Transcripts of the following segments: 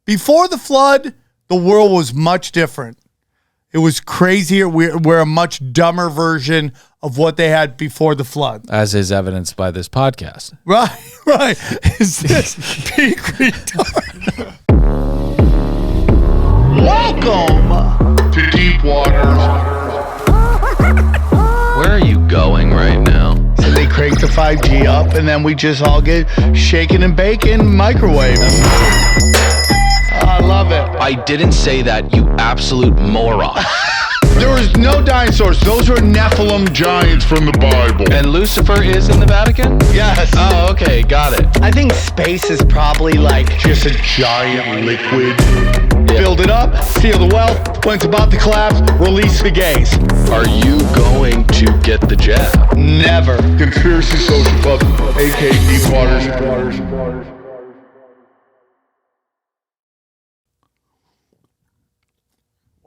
Before the flood, the world was much different. It was crazier. We're a much dumber version of what they had before the flood. As is evidenced by this podcast. Right. Is this peak retard? Welcome to deep waters. Where are you going right now? So they crank the 5G up, and then we just all get shaken and baking microwave. I love it. I didn't say that, you absolute moron. There was no dinosaurs. Those were Nephilim giants from the Bible. And Lucifer is in the Vatican? Yes. Oh, okay, got it. I think space is probably like just a giant liquid. Yeah. Build it up, seal the wealth. When it's about to collapse, release the gays. Are you going to get the jab? Never. Conspiracy Social Club, aka Deep Waters.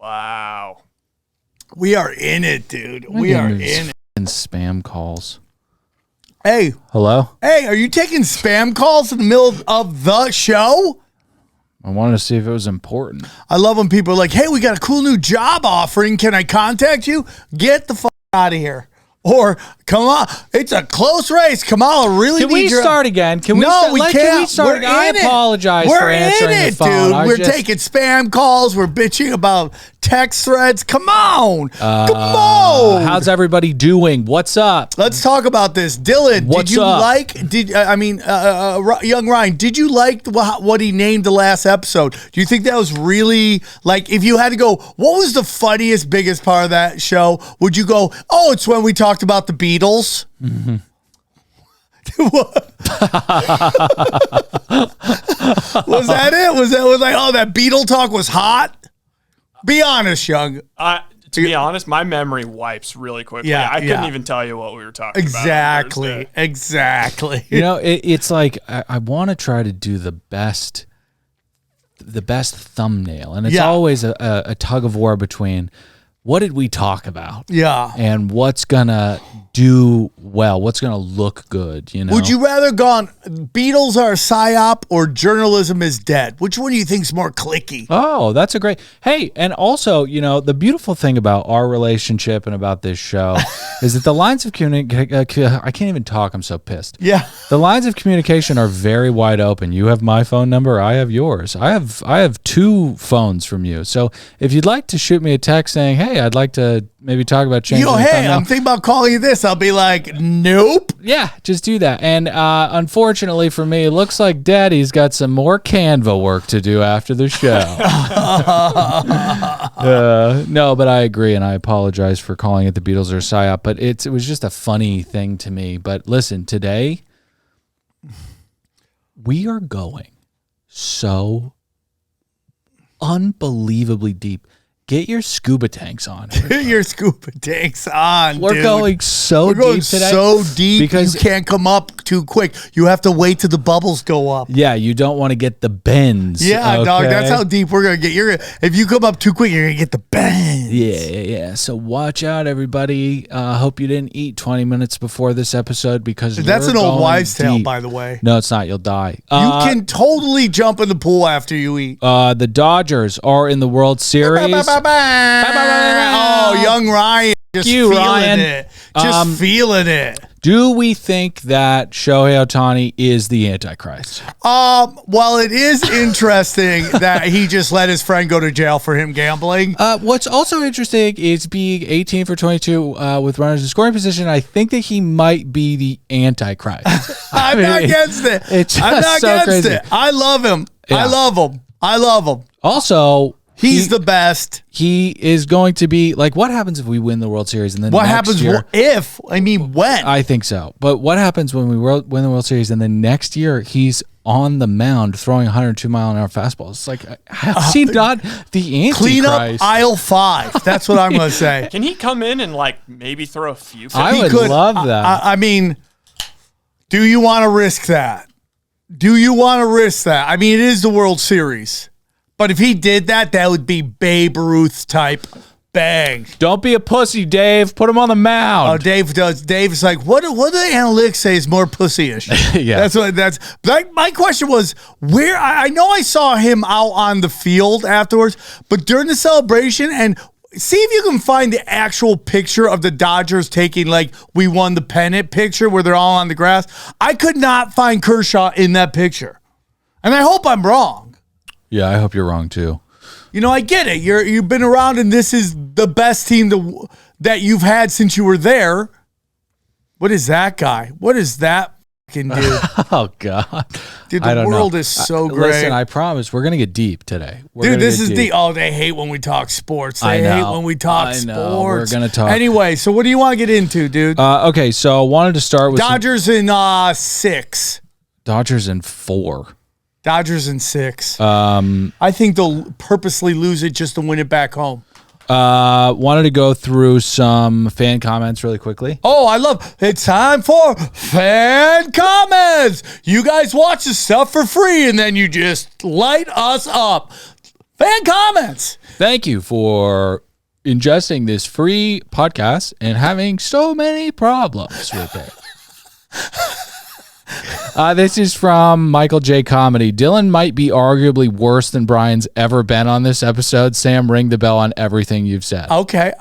Wow. We are in it, dude. We are in it. Spam calls. Hey. Hello? Hey, are you taking spam calls in the middle of the show? I wanted to see if it was important. I love when people are like, hey, we got a cool new job offering. Can I contact you? Get the fuck out of here. Or, come on, it's a close race. Kamala really Can we start again? Can we no, start? we can't. Can we start We're again? I apologize We're for answering in it, the phone. dude. We're taking spam calls. We're bitching about text threads. Come on. Come on. How's everybody doing? What's up? Let's talk about this. Dylan, What's did you up? young Ryan, did you like what he named the last episode? Do you think that was really, like, if you had to go, what was the funniest, biggest part of that show? Would you go, oh, it's when we talked about the Beatles? Mm-hmm. Was that it? Was like, oh, that Beatle talk was hot? Be honest, young. To be honest, my memory wipes really quickly. Yeah, I couldn't even tell you what we were talking Exactly. You know, it's like I want to try to do the best thumbnail, and it's always a tug of war between what did we talk about, and what's gonna do well, what's gonna look good. You know, would you rather gone Beatles are a psyop or journalism is dead? Which one do you think's more clicky? Oh, that's a great. Hey, and also, you know, the beautiful thing about our relationship and about this show is that the lines of communication. I can't even talk. I'm so pissed. Yeah, the lines of communication are very wide open. You have my phone number. I have yours. I have two phones from you. So if you'd like to shoot me a text saying, "Hey, I'd like to maybe talk about changing," I'm thinking about calling you this. I'll be like, nope. Yeah, just do that. And unfortunately for me, it looks like Daddy's got some more Canva work to do after the show. No, but I agree, and I apologize for calling it the Beatles or psyop, but it was just a funny thing to me. But listen, today we are going so unbelievably deep. Get your scuba tanks on. Get your scuba tanks on. We're dude. going so We're going deep today. so deep because you can't come up too quick. You have to wait till the bubbles go up. Yeah, you don't want to get the bends. Yeah, okay? dog. That's how deep we're gonna get. If you come up too quick, you're gonna get the bends. Yeah. So watch out, everybody. Hope you didn't eat 20 minutes before this episode because that's an old wives' tale, by the way. No, it's not. You'll die. You can totally jump in the pool after you eat. The Dodgers are in the World Series. Oh, young Ryan, just feeling it. Just feeling it. Do we think that Shohei Ohtani is the Antichrist? Well, it is interesting that he just let his friend go to jail for him gambling. What's also interesting is being 18 for 22 with runners in scoring position. I think that he might be the Antichrist. I'm not against it. I'm not against it. I love him. Yeah. I love him. Also, he's the best. He is going to be like, what happens if we win the World Series and then what next happens year, if? I mean, when? I think so. But what happens when we win the World Series and then next year he's on the mound throwing 102-mile-an-hour fastballs? It's like, how's he not the Antichrist? Clean up aisle 5. That's what I'm going to say. Can he come in and like maybe throw a few? I would love that. I mean, do you want to risk that? I mean, it is the World Series. But if he did that, that would be Babe Ruth type Bang. Don't be a pussy, Dave. Put him on the mound. Oh, Dave does. Dave is like, what do the analytics say is more pussy-ish? Yeah. That's like, my question was, where I know I saw him out on the field afterwards, but during the celebration, and see if you can find the actual picture of the Dodgers taking like we won the pennant picture where they're all on the grass. I could not find Kershaw in that picture. And I hope I'm wrong. Yeah, I hope you're wrong too. You know, I get it. You've been around, and this is the best team that you've had since you were there. What is that guy? What is that fucking dude? Oh God, Dude, I the don't world know. is so great. Listen, I promise we're gonna get deep today. Dude, this is deep. Oh, they hate when we talk sports. They hate when we talk sports. We're gonna talk. Anyway, so what do you want to get into, dude? Okay, so I wanted to start with Dodgers in 6. Dodgers in 4. Dodgers in 6. I think they'll purposely lose it just to win it back home. Wanted to go through some fan comments really quickly. Oh, I love it's time for fan comments. You guys watch the stuff for free and then you just light us up. Fan comments. Thank you for ingesting this free podcast and having so many problems with it. This is from Michael J. Comedy. Dylan might be arguably worse than Brian's ever been on this episode. Sam, ring the bell on everything you've said. Okay,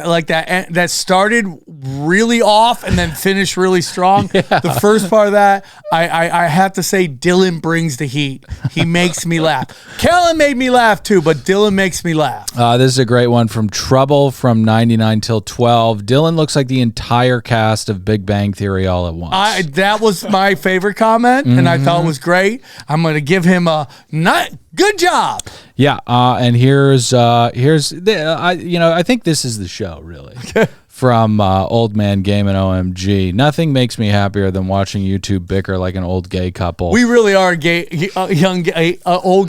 like that started really off and then finished really strong. Yeah. The first part of that, I have to say, Dylan brings the heat. He makes me laugh. Kellen made me laugh too, but Dylan makes me laugh. This is a great one from Trouble from 99 till 12. Dylan looks like the entire cast of Big Bang Theory all at once. That was my favorite comment, and I thought it was great. I'm going to give him a good job. Yeah, and here's I think this is the show really. From Old Man Game and OMG. Nothing makes me happier than watching you two bicker like an old gay couple. We really are old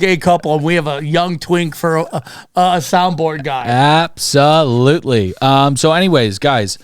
gay couple, and we have a young twink for a soundboard guy. Absolutely. So anyways, guys,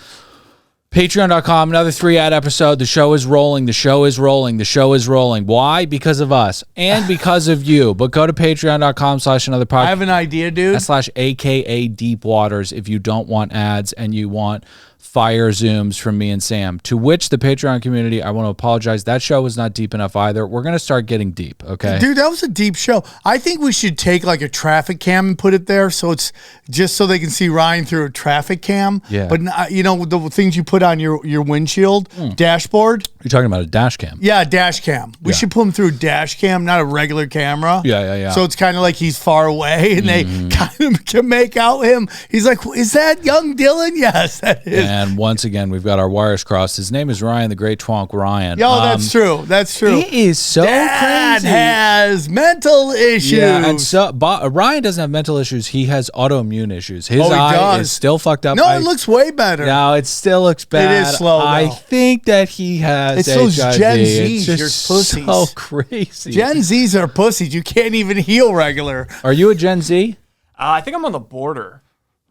Patreon.com, another 3-ad episode. The show is rolling. The show is rolling. The show is rolling. Why? Because of us and because of you. But go to patreon.com/another podcast. I have an idea, dude. /AKA Deep Waters if you don't want ads and you want fire zooms from me and Sam. To which the Patreon community, I want to apologize. That show was not deep enough either. We're going to start getting deep, okay? Dude, that was a deep show. I think we should take like a traffic cam and put it there so it's just so they can see Ryan through a traffic cam. Yeah. But the things you put on your windshield, dashboard. You're talking about a dash cam. Yeah, a dash cam. We should put him through a dash cam, not a regular camera. Yeah. So it's kind of like he's far away and they kind of can make out him. He's like, is that young Dylan? Yes, that is. And once again, we've got our wires crossed. His name is Ryan, the Great Twonk Ryan. Yo, that's true. That's true. He is so Dad crazy. has mental issues. Yeah, and so Ryan doesn't have mental issues. He has autoimmune issues. His eye does. is still fucked up. No, it looks way better. No, it still looks bad. It is slow, I though. think that he has It's HIV. those Gen Zs, It's you're just pussies. so crazy. Gen Zs are pussies. You can't even heal regular. Are you a Gen Z? I think I'm on the border.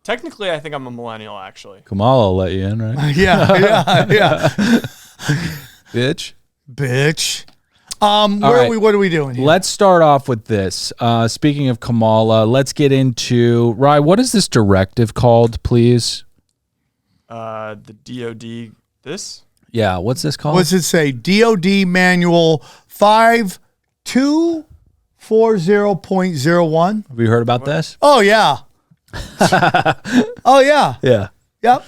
Technically, I think I'm a millennial, actually. Kamala will let you in, right? Yeah. Bitch. What are we doing here? Let's start off with this. Speaking of Kamala, let's get into Ryan. What is this directive called, please? The DOD. This? Yeah, what's this called? What's it say? DOD Manual 5240.01. Have you heard about this? Oh, yeah. Oh, yeah. Yeah. Yep.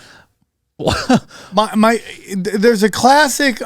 There's a classic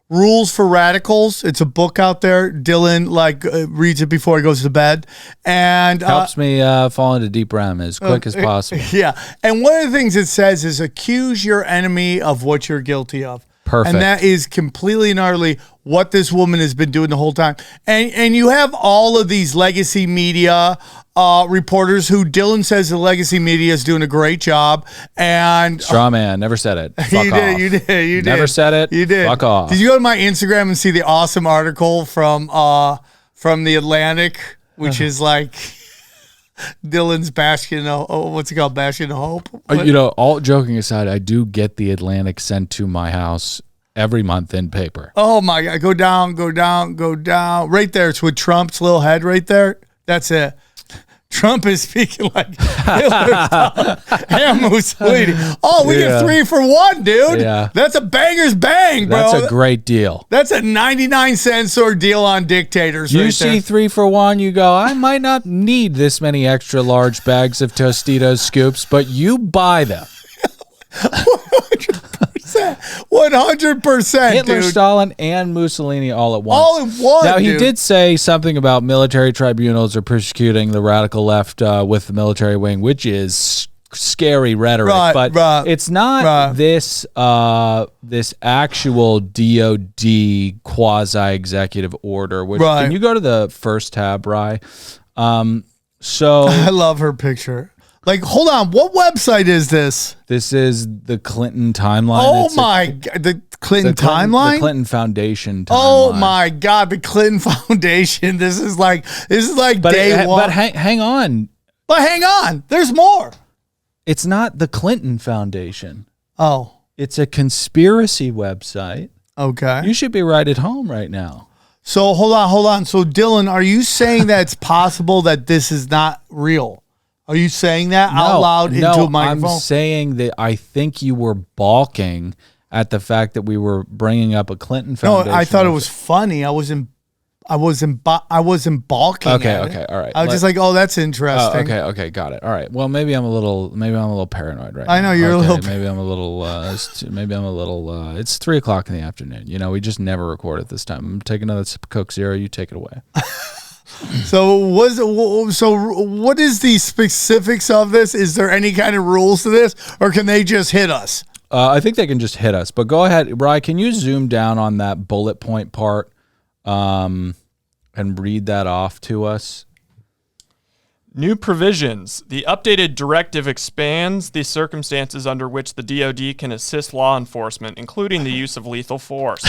Rules for Radicals. It's a book out there. Dylan reads it before he goes to bed, and Helps me fall into deep REM as quick as possible. Yeah, and one of the things it says is accuse your enemy of what you're guilty of. Perfect. And that is completely and utterly what this woman has been doing the whole time. And you have all of these legacy media reporters who Dylan says the legacy media is doing a great job. And Straw man, never said it. Fuck off. You did. Never said it. You did. Fuck off. Did you go to my Instagram and see the awesome article from the Atlantic, which is like Dylan's bastion of what's it called? Bastion of hope. All joking aside, I do get the Atlantic sent to my house every month in paper. Oh my God! Go down. Right there. It's with Trump's little head right there. That's it. Trump is speaking like Hitler, Stalin, and Mussolini. Oh, we get 3 for 1, dude. Yeah. That's a banger's bang, bro. That's a great deal. That's a 99-cent sort of deal on dictators. You right see there. 3 for 1, you go, I might not need this many extra large bags of Tostitos scoops, but you buy them. 100%, Hitler, dude. Stalin, and Mussolini all at once. All in one, Now, he dude. did say something about military tribunals are persecuting the radical left with the military wing, which is scary rhetoric. Right, but right, it's not right. this actual DOD quasi-executive order. Which, Right. Can you go to the first tab, Rye? So I love her picture. Like, hold on. What website is this? this is the Clinton timeline. Oh, It's my God. The Clinton timeline? The Clinton Foundation timeline. Oh, my God. The Clinton Foundation. This is like day one. But hang on. But hang on. There's more. It's not the Clinton Foundation. Oh, It's a conspiracy website. okay. You should be right at home right now. So hold on. So Dylan, are you saying that it's possible that this is not real? Are you saying that out loud into a microphone? I'm saying that I think you were balking at the fact that we were bringing up a Clinton No, Foundation. I thought it was funny. I wasn't balking. Okay, at okay, it. all right. I was just like, oh, that's Oh, interesting. okay, got it. All right. Well, maybe I'm a little paranoid right now. I know, you're a little- Maybe I'm a little. It's 3:00 in the afternoon. You know, we just never record at this time. I'm taking another sip of Coke Zero. You take it away. So what is the specifics of this? Is there any kind of rules to this, or can they just hit us? I think they can just hit us. But go ahead, Rye. Can you zoom down on that bullet point part, and read that off to us? New provisions. The updated directive expands the circumstances under which the DoD can assist law enforcement, including the use of lethal force.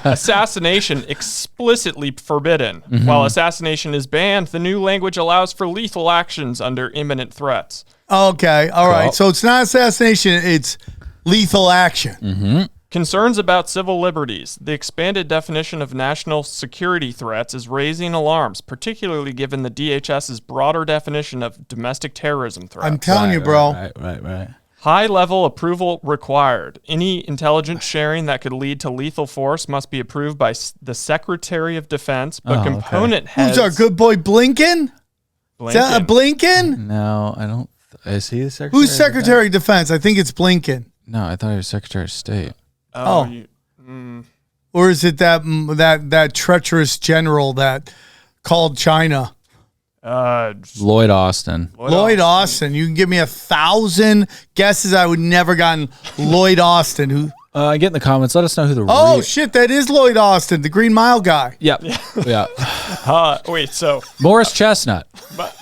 Assassination explicitly forbidden. While assassination is banned, the new language allows for lethal actions under imminent threats. Okay, all right. Cool. So it's not assassination; it's lethal action. Concerns about civil liberties. The expanded definition of national security threats is raising alarms, particularly given the DHS's broader definition of domestic terrorism threats. I'm telling you, bro. Right. High-level approval required. Any intelligence sharing that could lead to lethal force must be approved by the Secretary of Defense, but component heads... Who's our good boy Blinken? Is that a Blinken? No, I don't. Is he the Secretary? Who's Secretary of Defense? I think it's Blinken. No, I thought he was Secretary of State. Oh. Or is it that treacherous general that called China? Lloyd Austin. Lloyd Austin. You can give me 1,000 guesses. I would never gotten Lloyd Austin. Who? Get in the comments. Let us know who the Oh shit! That is Lloyd Austin, the Green Mile guy. Yep. Yeah. Wait, so Morris Chestnut.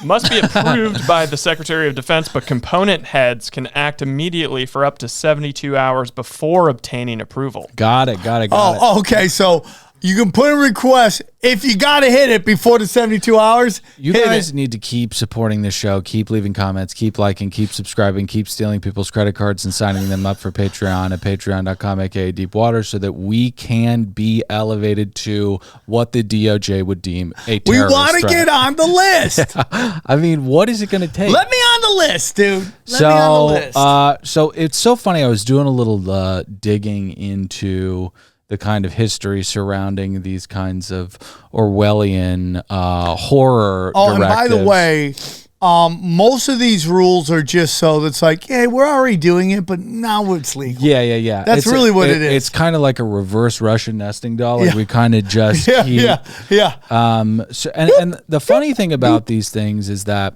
must be approved by the Secretary of Defense, but component heads can act immediately for up to 72 hours before obtaining approval. Got it. Oh, okay. So you can put a request if you got to hit it before the 72 hours. You hit guys it. need to keep supporting this show. Keep leaving comments. Keep liking. Keep subscribing. Keep stealing people's credit cards and signing them up for Patreon at patreon.com, aka Deepwater, so that we can be elevated to what the DOJ would deem a terrorist We want to threat. get on the list. I mean, what is it going to take? Let me on the list, dude. Let me on the list. So it's so funny. I was doing a little digging into the kind of history surrounding these kinds of Orwellian horror Oh, and by the directives. way, most of these rules are just so that's like, hey, we're already doing it, but now it's legal. Yeah. That's really what it is. It's kind of like a reverse Russian nesting doll. Like Yeah. we kind of just Yeah, keep, yeah. So, and the funny thing about these things is that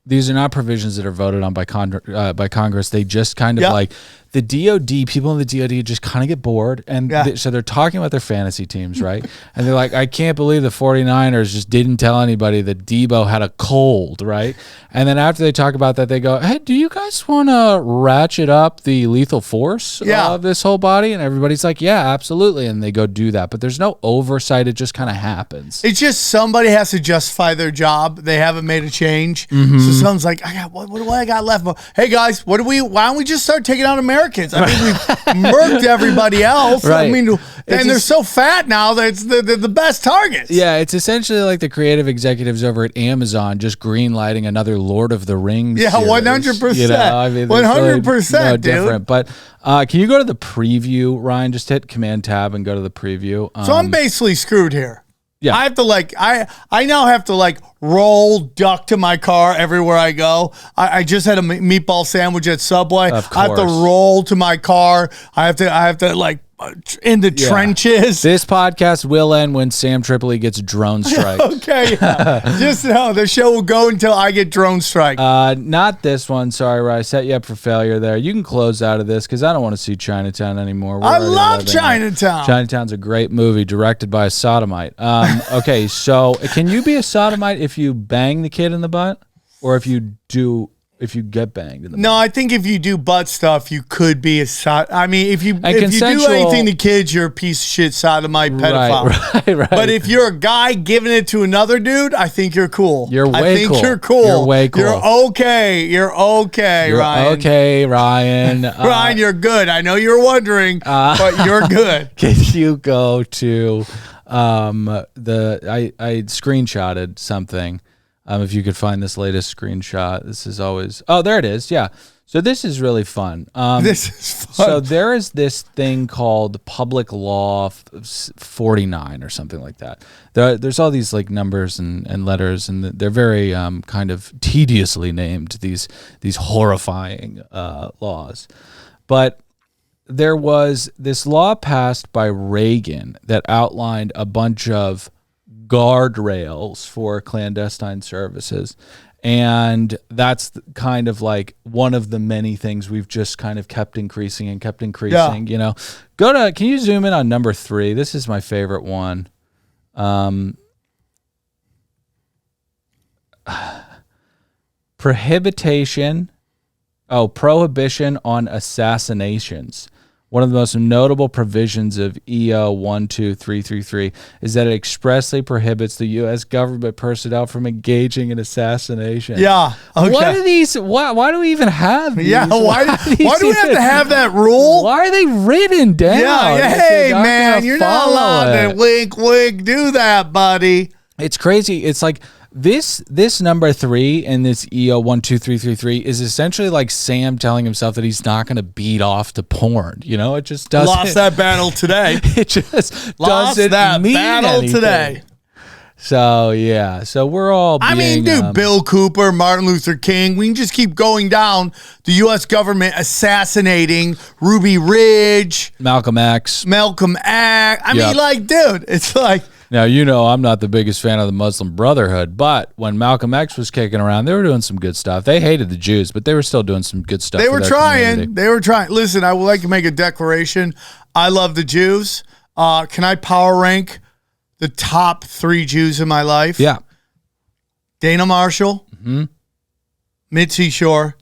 these are not provisions that are voted on by Congress. They just kind of Yeah. like the DOD, people in the DOD just kind of get bored. And Yeah. so they're talking about their fantasy teams, right? And they're like, I can't believe the 49ers just didn't tell anybody that Debo had a cold, right? And then after they talk about that, they go, hey, do you guys want to ratchet up the lethal force of this whole body? And everybody's like, yeah, absolutely. And they go do that. But there's no oversight. It just kind of happens. It's just somebody has to justify their job. They haven't made a change. So son's like, I got what do I got left? Hey guys, why don't we just start taking out Americans? I mean, we've murked everybody else. Right. I mean, and they're so fat now that it's the best targets. Yeah, it's essentially like the creative executives over at Amazon just greenlighting another Lord of the Rings. Yeah, series. 100%. You know, I mean, 100%, no dude. different. But can you go to the preview, Ryan? Just hit Command Tab and go to the preview. So I'm basically screwed here. Yeah. I have to I now have to roll, duck to my car everywhere I go. I just had a meatball sandwich at Subway. Of I have to course. roll to my car. I have to in the trenches. This podcast will end when Sam Tripoli gets drone strike. Okay, yeah. Just know the show will go until I get drone strike. Not this one. Sorry, Ryan. I set you up for failure there. You can close out of this because I don't want to see Chinatown anymore. I love Chinatown. Chinatown's a great movie directed by a sodomite. Okay, so can you be a sodomite if you bang the kid in the butt, or if you get banged in the butt? No, I think if you do butt stuff, you could be a I mean, if you do consensual- anything to kids, you're a piece of shit sodomite pedophile. Right. But if you're a guy giving it to another dude, I think you're cool. You're way I think cool. you're cool. You're way cool. You're okay. You're okay, Ryan. Okay, Ryan. Ryan, you're good. I know you're wondering, but you're good. Can you go to I screenshotted something. If you could find this latest screenshot, this is always. Oh, there it is. Yeah. So this is really fun. This is fun. So there is this thing called Public Law 49 or something like that. There's all these numbers and letters, and they're very kind of tediously named, these horrifying laws. But there was this law passed by Reagan that outlined a bunch of guardrails for clandestine services. And that's kind of one of the many things we've just kind of kept increasing. Yeah. You know, can you zoom in on number 3? This is my favorite one. Prohibition on assassinations. One of the most notable provisions of EO 12333 is that it expressly prohibits the U.S. government personnel from engaging in assassination. Yeah. Okay. What are these? Why do we even have these? Yeah. Why do we have to have that rule? Why are they written down? Yeah. If Hey, you're not man, gonna you're not follow allowed to wink, do that, buddy. It's crazy. It's like this number 3 in this EO 12333 is essentially Sam telling himself that he's not going to beat off to porn. You know, it just doesn't. Lost that battle today. It just Lost doesn't that mean battle anything. today. So yeah, so we're all. Being, Bill Cooper, Martin Luther King. We can just keep going down. The U.S. government assassinating Ruby Ridge, Malcolm X. I mean, dude, it's like. Now, I'm not the biggest fan of the Muslim Brotherhood, but when Malcolm X was kicking around, they were doing some good stuff. They hated the Jews, but they were still doing some good stuff. They were trying. Community. They were trying. Listen, I would like to make a declaration. I love the Jews. Can I power rank the top 3 Jews in my life? Yeah. Dana Marshall, Mitzi Shore,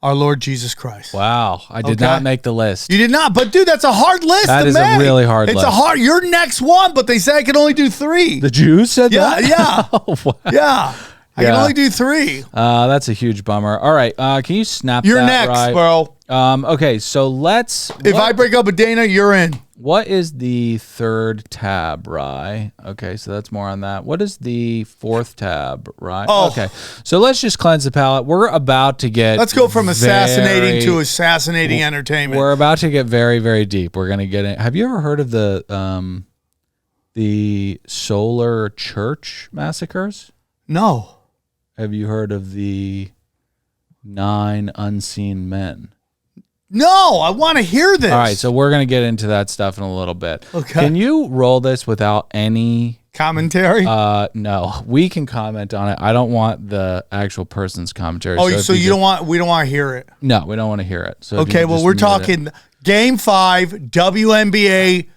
our Lord Jesus Christ. Wow. I did not make the list. You did not, but dude, that's a hard list. That to is a make. really hard It's list. You're next one, but they said I could only do 3. The Jews said that? Yeah. Oh, wow. Yeah. I can only do 3. That's a huge bummer. All right. Can you snap You're that, next, right? bro. Okay, so let's. If I break up with Dana, you're in. What is the 3rd tab, Rye? Okay, so that's more on that. What is the 4th tab, Rye? Oh. Okay, so let's just cleanse the palate. We're about to get. Let's go from assassinating to assassinating entertainment. We're about to get very, very deep. We're gonna get in. Have you ever heard of the Solar Church massacres? No. Have you heard of the 9 unseen men? No, I want to hear this. All right, so we're going to get into that stuff in a little bit. Okay. Can you roll this without any commentary? No, we can comment on it. I don't want the actual person's commentary. Oh, so we don't want to hear it. No, we don't want to hear it. So if you okay, could well, just we're mute talking it. Game 5, WNBA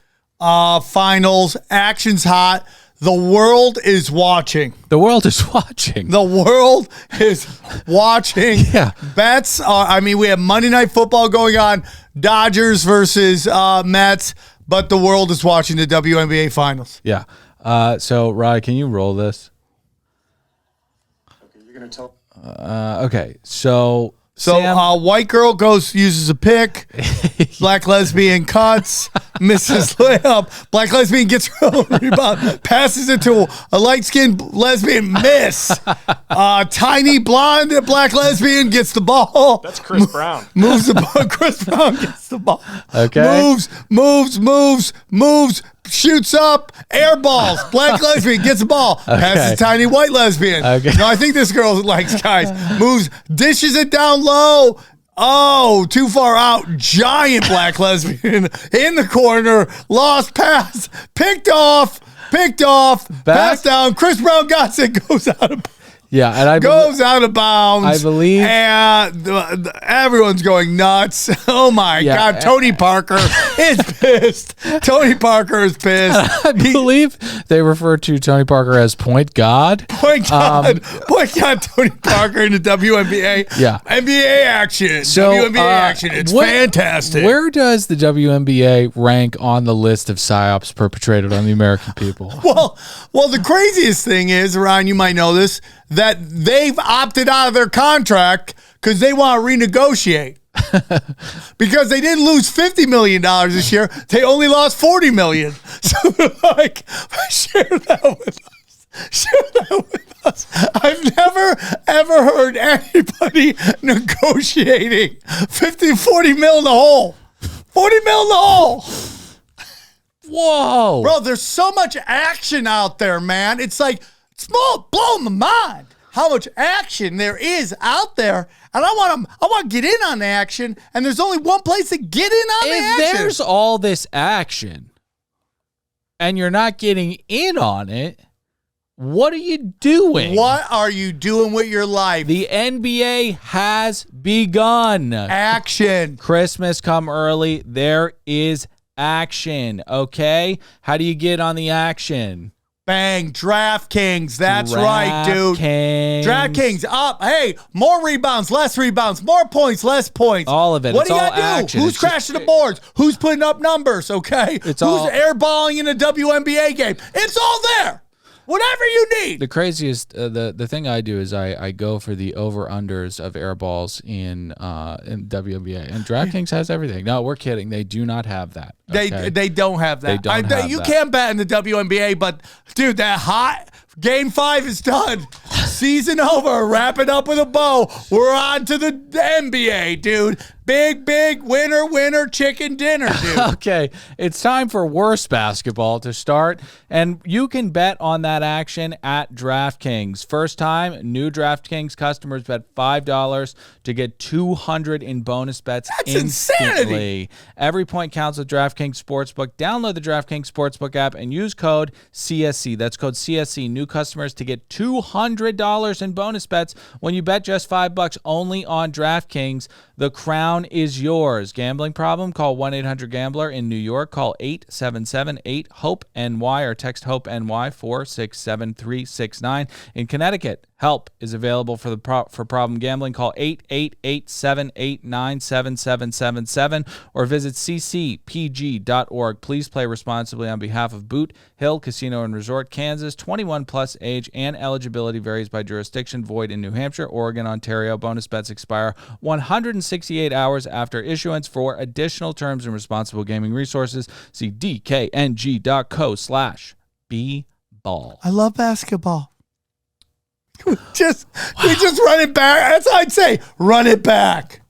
finals, action's hot. The world is watching. The world is watching. The world is watching. Yeah. Bets are, we have Monday Night Football going on, Dodgers versus Mets, but the world is watching the WNBA finals. Yeah. So, Rye, can you roll this? Okay, so Sam, white girl uses a pick. Black lesbian cuts, misses layup. Black lesbian gets her own rebound, passes it to a light-skinned lesbian, miss. Tiny blonde black lesbian gets the ball. That's Chris Brown. Moves the ball. Chris Brown gets the ball. Okay. Moves. Shoots up, air balls. Black lesbian gets the ball. Passes tiny white lesbian. Okay. No, I think this girl likes guys. Moves, dishes it down low. Oh, too far out. Giant black lesbian in the corner. Lost pass. Picked off. Pass down. Chris Brown got it. Goes out of goes out of bounds. I believe. And everyone's going nuts. Oh, my God. Tony Parker is pissed. Tony Parker is pissed. I believe they refer to Tony Parker as point guard. Point guard Tony Parker in the WNBA. Yeah. NBA action. So, WNBA action. It's fantastic. Where does the WNBA rank on the list of psyops perpetrated on the American people? Well, the craziest thing is, Ryan, you might know this, that they've opted out of their contract because they want to renegotiate. Because they didn't lose $50 million this year. They only lost $40 million. So they're like, share that with us. I've never, ever heard anybody negotiating 40 mil in the hole. 40 mil in the hole. Whoa. Bro, there's so much action out there, man. It's like, it's blowing my mind how much action there is out there. And I want to get in on the action, and there's only one place to get in on the action. If there's all this action and you're not getting in on it, what are you doing? What are you doing with your life? The NBA has begun. Action. Christmas come early. There is action, okay? How do you get on the action? Bang, DraftKings. That's right, dude. DraftKings up. Hey, more rebounds, less rebounds, more points, less points. All of it. What It's do you all gotta do? action. Who's It's crashing just- the boards? Who's putting up numbers? Okay. It's Who's all- airballing in a WNBA game? It's all there. Whatever you need. The craziest, the thing I do is I go for the over-unders of air balls in WNBA. And DraftKings has everything. No, we're kidding. They do not have that. Okay? They don't have that. They don't have you that. can bet in the WNBA, but dude, that hot Game 5 is done. Season over. Wrap it up with a bow. We're on to the NBA, dude. Big winner, chicken dinner, dude. Okay, it's time for worse basketball to start, and you can bet on that action at DraftKings. First time, new DraftKings customers bet $5 to get $200 in bonus bets. That's instantly. insanity. Every point counts with DraftKings Sportsbook. Download the DraftKings Sportsbook app and use code CSC. That's code CSC. New customers to get $200 in bonus bets when you bet just $5 only on DraftKings. The crown is yours. Gambling problem? Call 1-800-GAMBLER. In New York, call 877-8-HOPE-NY or text HOPE-NY 467-369. In Connecticut, help is available for problem gambling. Call 888-789-7777 or visit ccpg.org. Please play responsibly on behalf of Boot Hill Casino and Resort, Kansas. 21 plus age and eligibility varies by jurisdiction. Void in New Hampshire, Oregon, Ontario. Bonus bets expire 168 hours after issuance. For additional terms and responsible gaming resources, see dkng.co/bball. I love basketball. We just run it back. That's how I'd say. Run it back.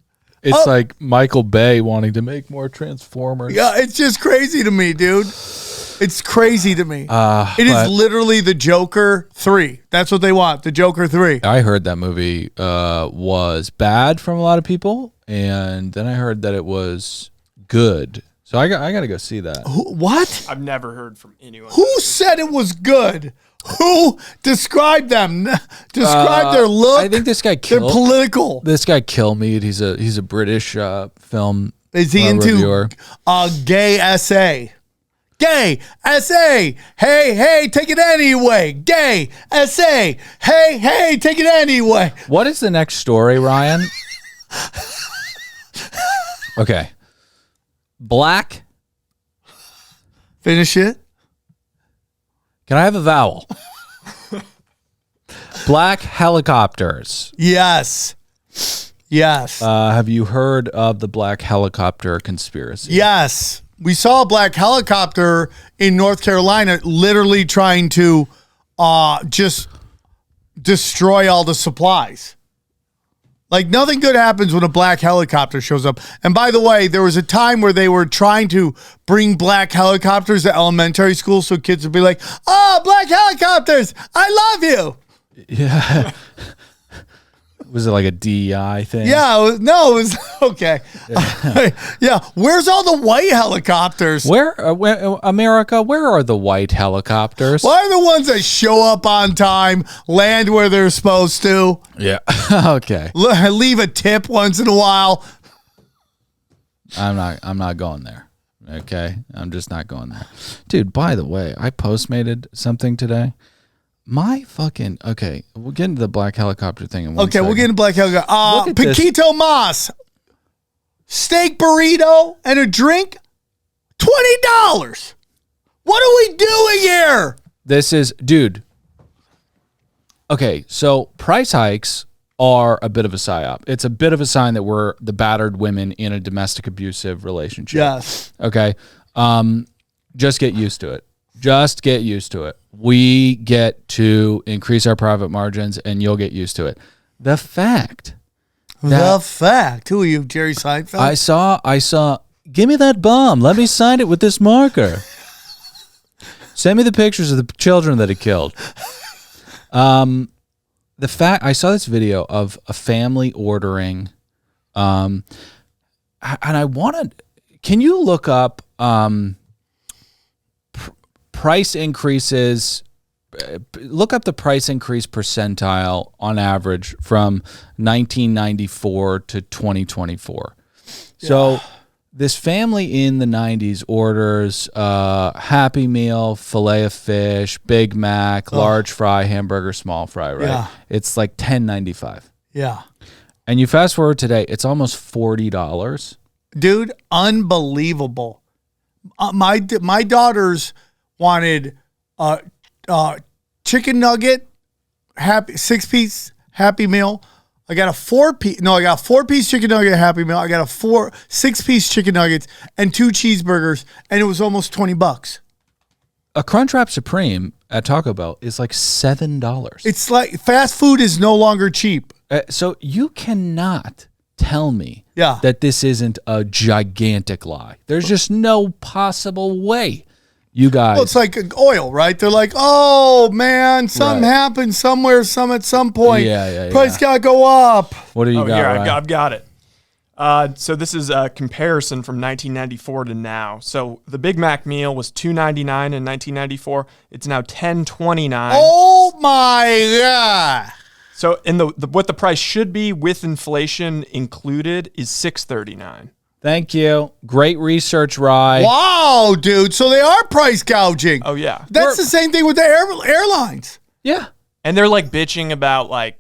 It's like Michael Bay wanting to make more Transformers. Yeah, it's just crazy to me, dude. It's crazy to me. It is literally the Joker 3. That's what they want, the Joker 3. I heard that movie was bad from a lot of people, and then I heard that it was good. So I got to go see that. What? I've never heard from anyone. Who said it was good? Who described them? Describe their look. I think this guy They're political. This guy Kilmeade. He's a British film. Is he into reviewer. Gay essay? Gay essay. Hey, take it anyway. Gay essay. Hey, take it anyway. What is the next story, Ryan? Okay. Black. Finish it. Can I have a vowel? Black helicopters. Yes. Yes. Have you heard of the black helicopter conspiracy? Yes. We saw a black helicopter in North Carolina literally trying to just destroy all the supplies. Like, nothing good happens when a black helicopter shows up. And by the way, there was a time where they were trying to bring black helicopters to elementary school so kids would be like, oh, black helicopters, I love you. Yeah. Was it like a DEI thing? Yeah, it was okay. Yeah, where's all the white helicopters? Where America? Where are the white helicopters? Why are the ones that show up on time, land where they're supposed to, Yeah. Okay. leave a tip once in a while? I'm not going there. Okay. I'm just not going there. Dude, by the way, I postmated something today. Okay, we'll get into the black helicopter thing in one second. We'll get into black helicopter. Look at this. Paquito Mas, steak burrito and a drink, $20. What are we doing here? This is, dude. Okay, so price hikes are a bit of a psyop. It's a bit of a sign that we're the battered women in a domestic abusive relationship. Yes. Okay. Just get used to it. Just get used to it. We get to increase our profit margins, and you'll get used to it. The fact. Who are you, Jerry Seinfeld? I saw. Give me that bomb. Let me sign it with this marker. Send me the pictures of the children that it killed. The fact I saw this video of a family ordering, and I wanted. Can you look up price increases? Look up the price increase percentile on average from 1994 to 2024. Yeah. So this family in the 90s orders Happy Meal, filet of fish, Big Mac, large fry, hamburger, small fry, right? Yeah. It's like $10.95. Yeah. And you fast forward today, it's almost $40. Dude, unbelievable. My daughters wanted chicken nugget, six-piece Happy Meal. I got a four-piece chicken nugget Happy Meal. I got a six-piece chicken nuggets and 2 cheeseburgers, and it was almost $20. A Crunchwrap Supreme at Taco Bell is like $7. It's like fast food is no longer cheap. So you cannot tell me Yeah. that this isn't a gigantic lie. There's just no possible way. You guys. Well, it's like oil, right? They're like, oh, man, something happened somewhere, at some point. Yeah. Price got to go up. What do you got, Here, Ryan? I've got it. So this is a comparison from 1994 to now. So the Big Mac meal was $2.99 in 1994. It's now $10.29. Oh, my God. So in what the price should be with inflation included is $6.39. Thank you. Great research, Rye. Wow, dude. So they are price gouging. Oh, yeah. That's the same thing with the airlines. Yeah. And they're like bitching about like,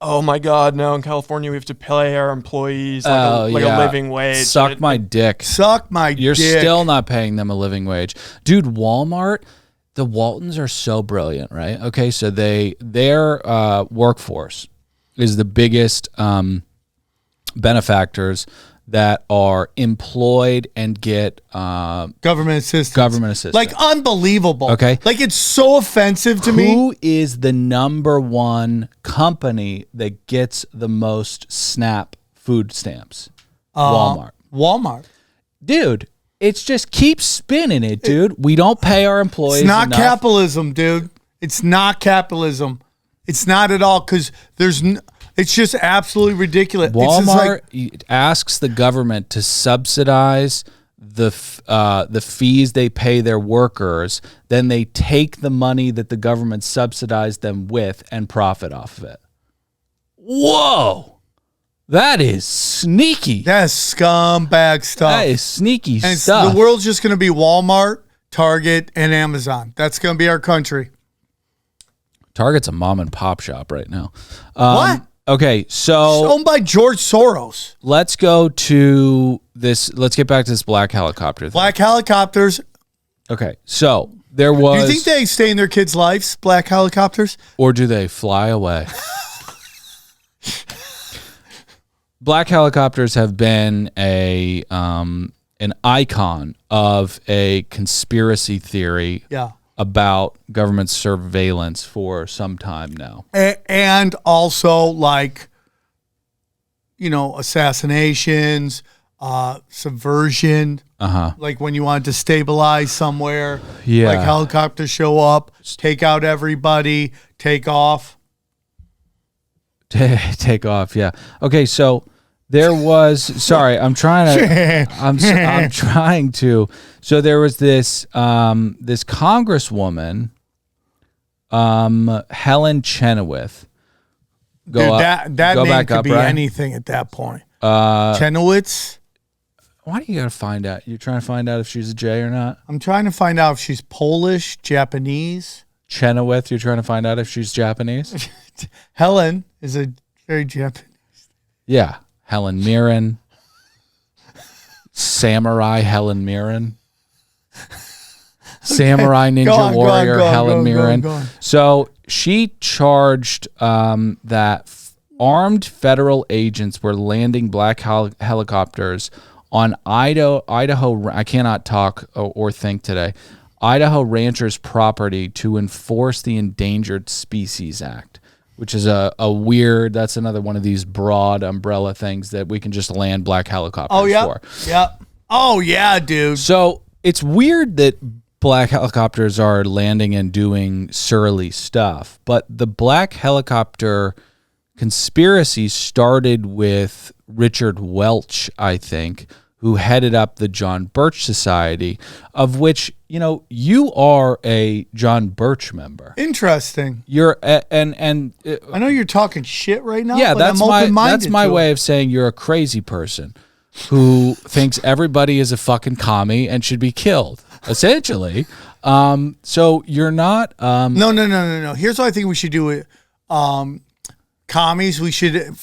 oh my God, no, in California we have to pay our employees a living wage. Suck my dick. Suck my dick. You're still not paying them a living wage. Dude, Walmart, the Waltons are so brilliant, right? Okay, so their workforce is the biggest benefactors that are employed and get government assistance. Like, unbelievable. Okay. Like, it's so offensive to me. Who is the number one company that gets the most SNAP food stamps? Walmart. Dude, it's just keep spinning it, dude. We don't pay our employees It's not enough. capitalism, dude. It's not capitalism. It's not at all, because it's just absolutely ridiculous. Walmart asks the government to subsidize the fees they pay their workers. Then they take the money that the government subsidized them with and profit off of it. Whoa. That is sneaky. That's scumbag stuff. That is sneaky and stuff. The world's just going to be Walmart, Target, and Amazon. That's going to be our country. Target's a mom and pop shop right now. What? Okay, so It's owned by George Soros. let's go to this. Let's get back to this black helicopter thing. Black helicopters. Okay, so there Do was. you think they stay in their kids' lives, black helicopters? Or do they fly away? Black helicopters have been an icon of a conspiracy theory Yeah. about government surveillance for some time now. And also, like, assassinations, subversion. Like when you want to destabilize somewhere. Yeah. Like helicopters show up, take out everybody, take off. Take off, yeah. Okay, so there was. Sorry, I'm trying to. I'm trying to. So there was this this Congresswoman, Helen Chenoweth. That name back could up, be Brian. anything at that point. Chenoweth. Why do you gotta find out? You're trying to find out if she's a J or not? I'm trying to find out if she's Polish, Japanese. Chenoweth, you're trying to find out if she's Japanese? Helen is a very Japanese. Yeah. Helen Mirren. Samurai Helen Mirren. Samurai Ninja Warrior Helen Mirren. So she charged that armed federal agents were landing black helicopters on Idaho. I cannot talk or think today. Idaho ranchers' property to enforce the Endangered Species Act, which is a weird. That's another one of these broad umbrella things that we can just land black helicopters for. Yeah. Oh yeah, dude. So it's weird that black helicopters are landing and doing surly stuff, but the black helicopter conspiracy started with Richard Welch, I think, who headed up the John Birch Society, of which, you are a John Birch member. Interesting. You're I know you're talking shit right now. yeah, but that's I'm open-minded that's my to way it. of saying you're a crazy person who thinks everybody is a fucking commie and should be killed, essentially. So you're not. No. Here's what I think we should do. Commies. We should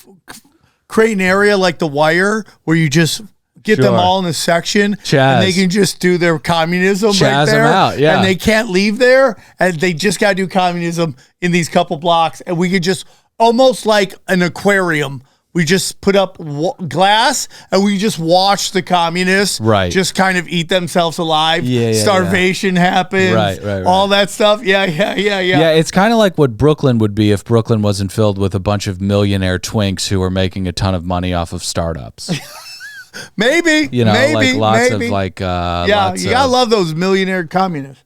create an area like The Wire where you just get them Sure. all in a section, Chaz. and they can just do their communism Chaz right there, them out, yeah. and they can't leave there, and they just got to do communism in these couple blocks, and we could just almost like an aquarium. We just put up glass, and we just watch the communists just kind of eat themselves alive. Starvation happens. Right. All that stuff. Yeah. Yeah, it's kind of like what Brooklyn would be if Brooklyn wasn't filled with a bunch of millionaire twinks who are making a ton of money off of startups. Maybe. Like lots of you lots gotta of, love those millionaire communists.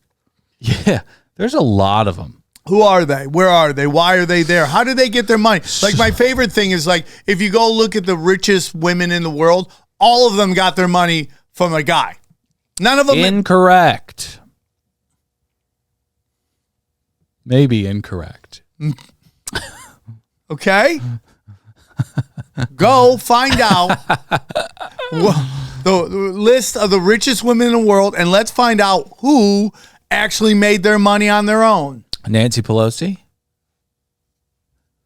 Yeah, there's a lot of them. Who are they? Where are they? Why are they there? How do they get their money? Like, my favorite thing is, like, if you go look at the richest women in the world, all of them got their money from a guy. None of them. Incorrect. Maybe incorrect. Okay. Go find out the list of the richest women in the world, and let's find out who actually made their money on their own. Nancy Pelosi?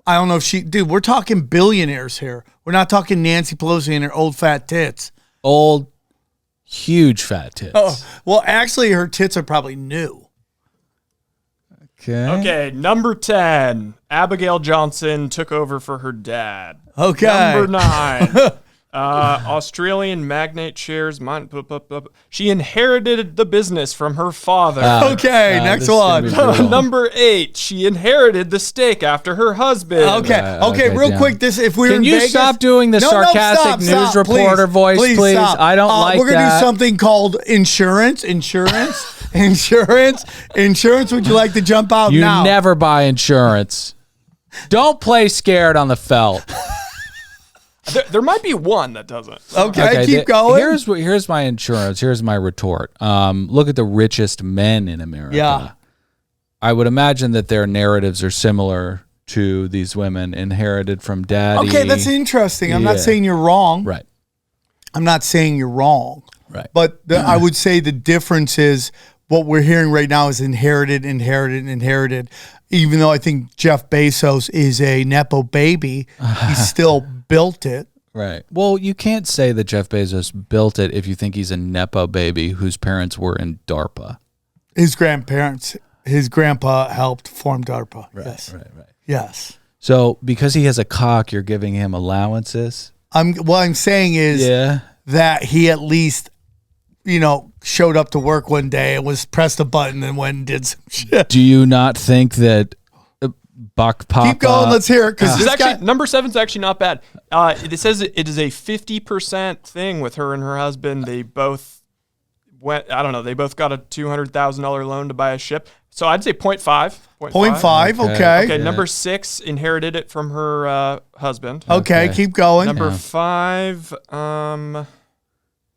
I don't know if dude, we're talking billionaires here. We're not talking Nancy Pelosi and her old fat tits. Old, huge fat tits. Oh, well, actually, her tits are probably new. Okay, number 10. Abigail Johnson took over for her dad. Okay. Number 9. Australian magnate shares. She inherited the business from her father. Okay, next this is gonna one. be brutal. Number 8. She inherited the stake after her husband. Okay, real damn. quick. If we're Can in you Vegas, stop doing the sarcastic news reporter voice, please? Stop. I don't like We're gonna that. do something called insurance. Would you like to jump out You now? never buy insurance. Don't play scared on the felt. There might be one that doesn't. Okay, keep going. Here's my insurance. Here's my retort. Look at the richest men in America. Yeah. I would imagine that their narratives are similar to these women inherited from daddy. Okay, that's interesting. I'm not Yeah. saying you're wrong. Right. I'm not saying you're wrong. Right. But I would say the difference is what we're hearing right now is inherited. Even though I think Jeff Bezos is a Nepo baby, he still built it. Right. Well, you can't say that Jeff Bezos built it if you think he's a Nepo baby whose parents were in DARPA. His grandparents, his grandpa helped form DARPA. Right, Yes. right. Yes. So because he has a cock, you're giving him allowances? What I'm saying is that he at least, showed up to work one day and was pressed a button and went and did some shit. Do you not think that Buck Papa... Keep going. Let's hear it. Because number 7's actually not bad. It says it is a 50% thing with her and her husband. They both went, I don't know, they both got a $200,000 loan to buy a ship. So I'd say 0.5. 0.5, okay. Okay, number 6 inherited it from her husband. Okay, keep going. Number 5,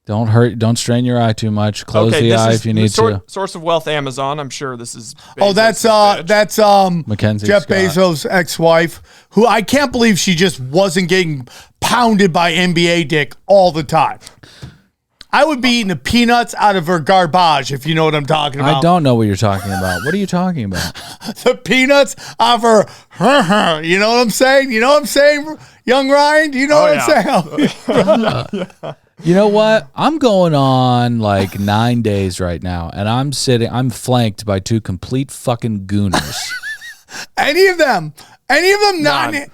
Don't strain your eye too much. Close the eye if you need to. Source of wealth, Amazon. I'm sure this is. That's Mackenzie Jeff Scott. Bezos' ex-wife, who I can't believe she just wasn't getting pounded by NBA dick all the time. I would be eating the peanuts out of her garbage, if you know what I'm talking about. I don't know what you're talking about. What are you talking about? The peanuts off her. You know what I'm saying? Young Ryan? Do you know what I'm saying? You know what? I'm going on like 9 days right now, and I'm flanked by 2 complete fucking gooners. Any of them? None.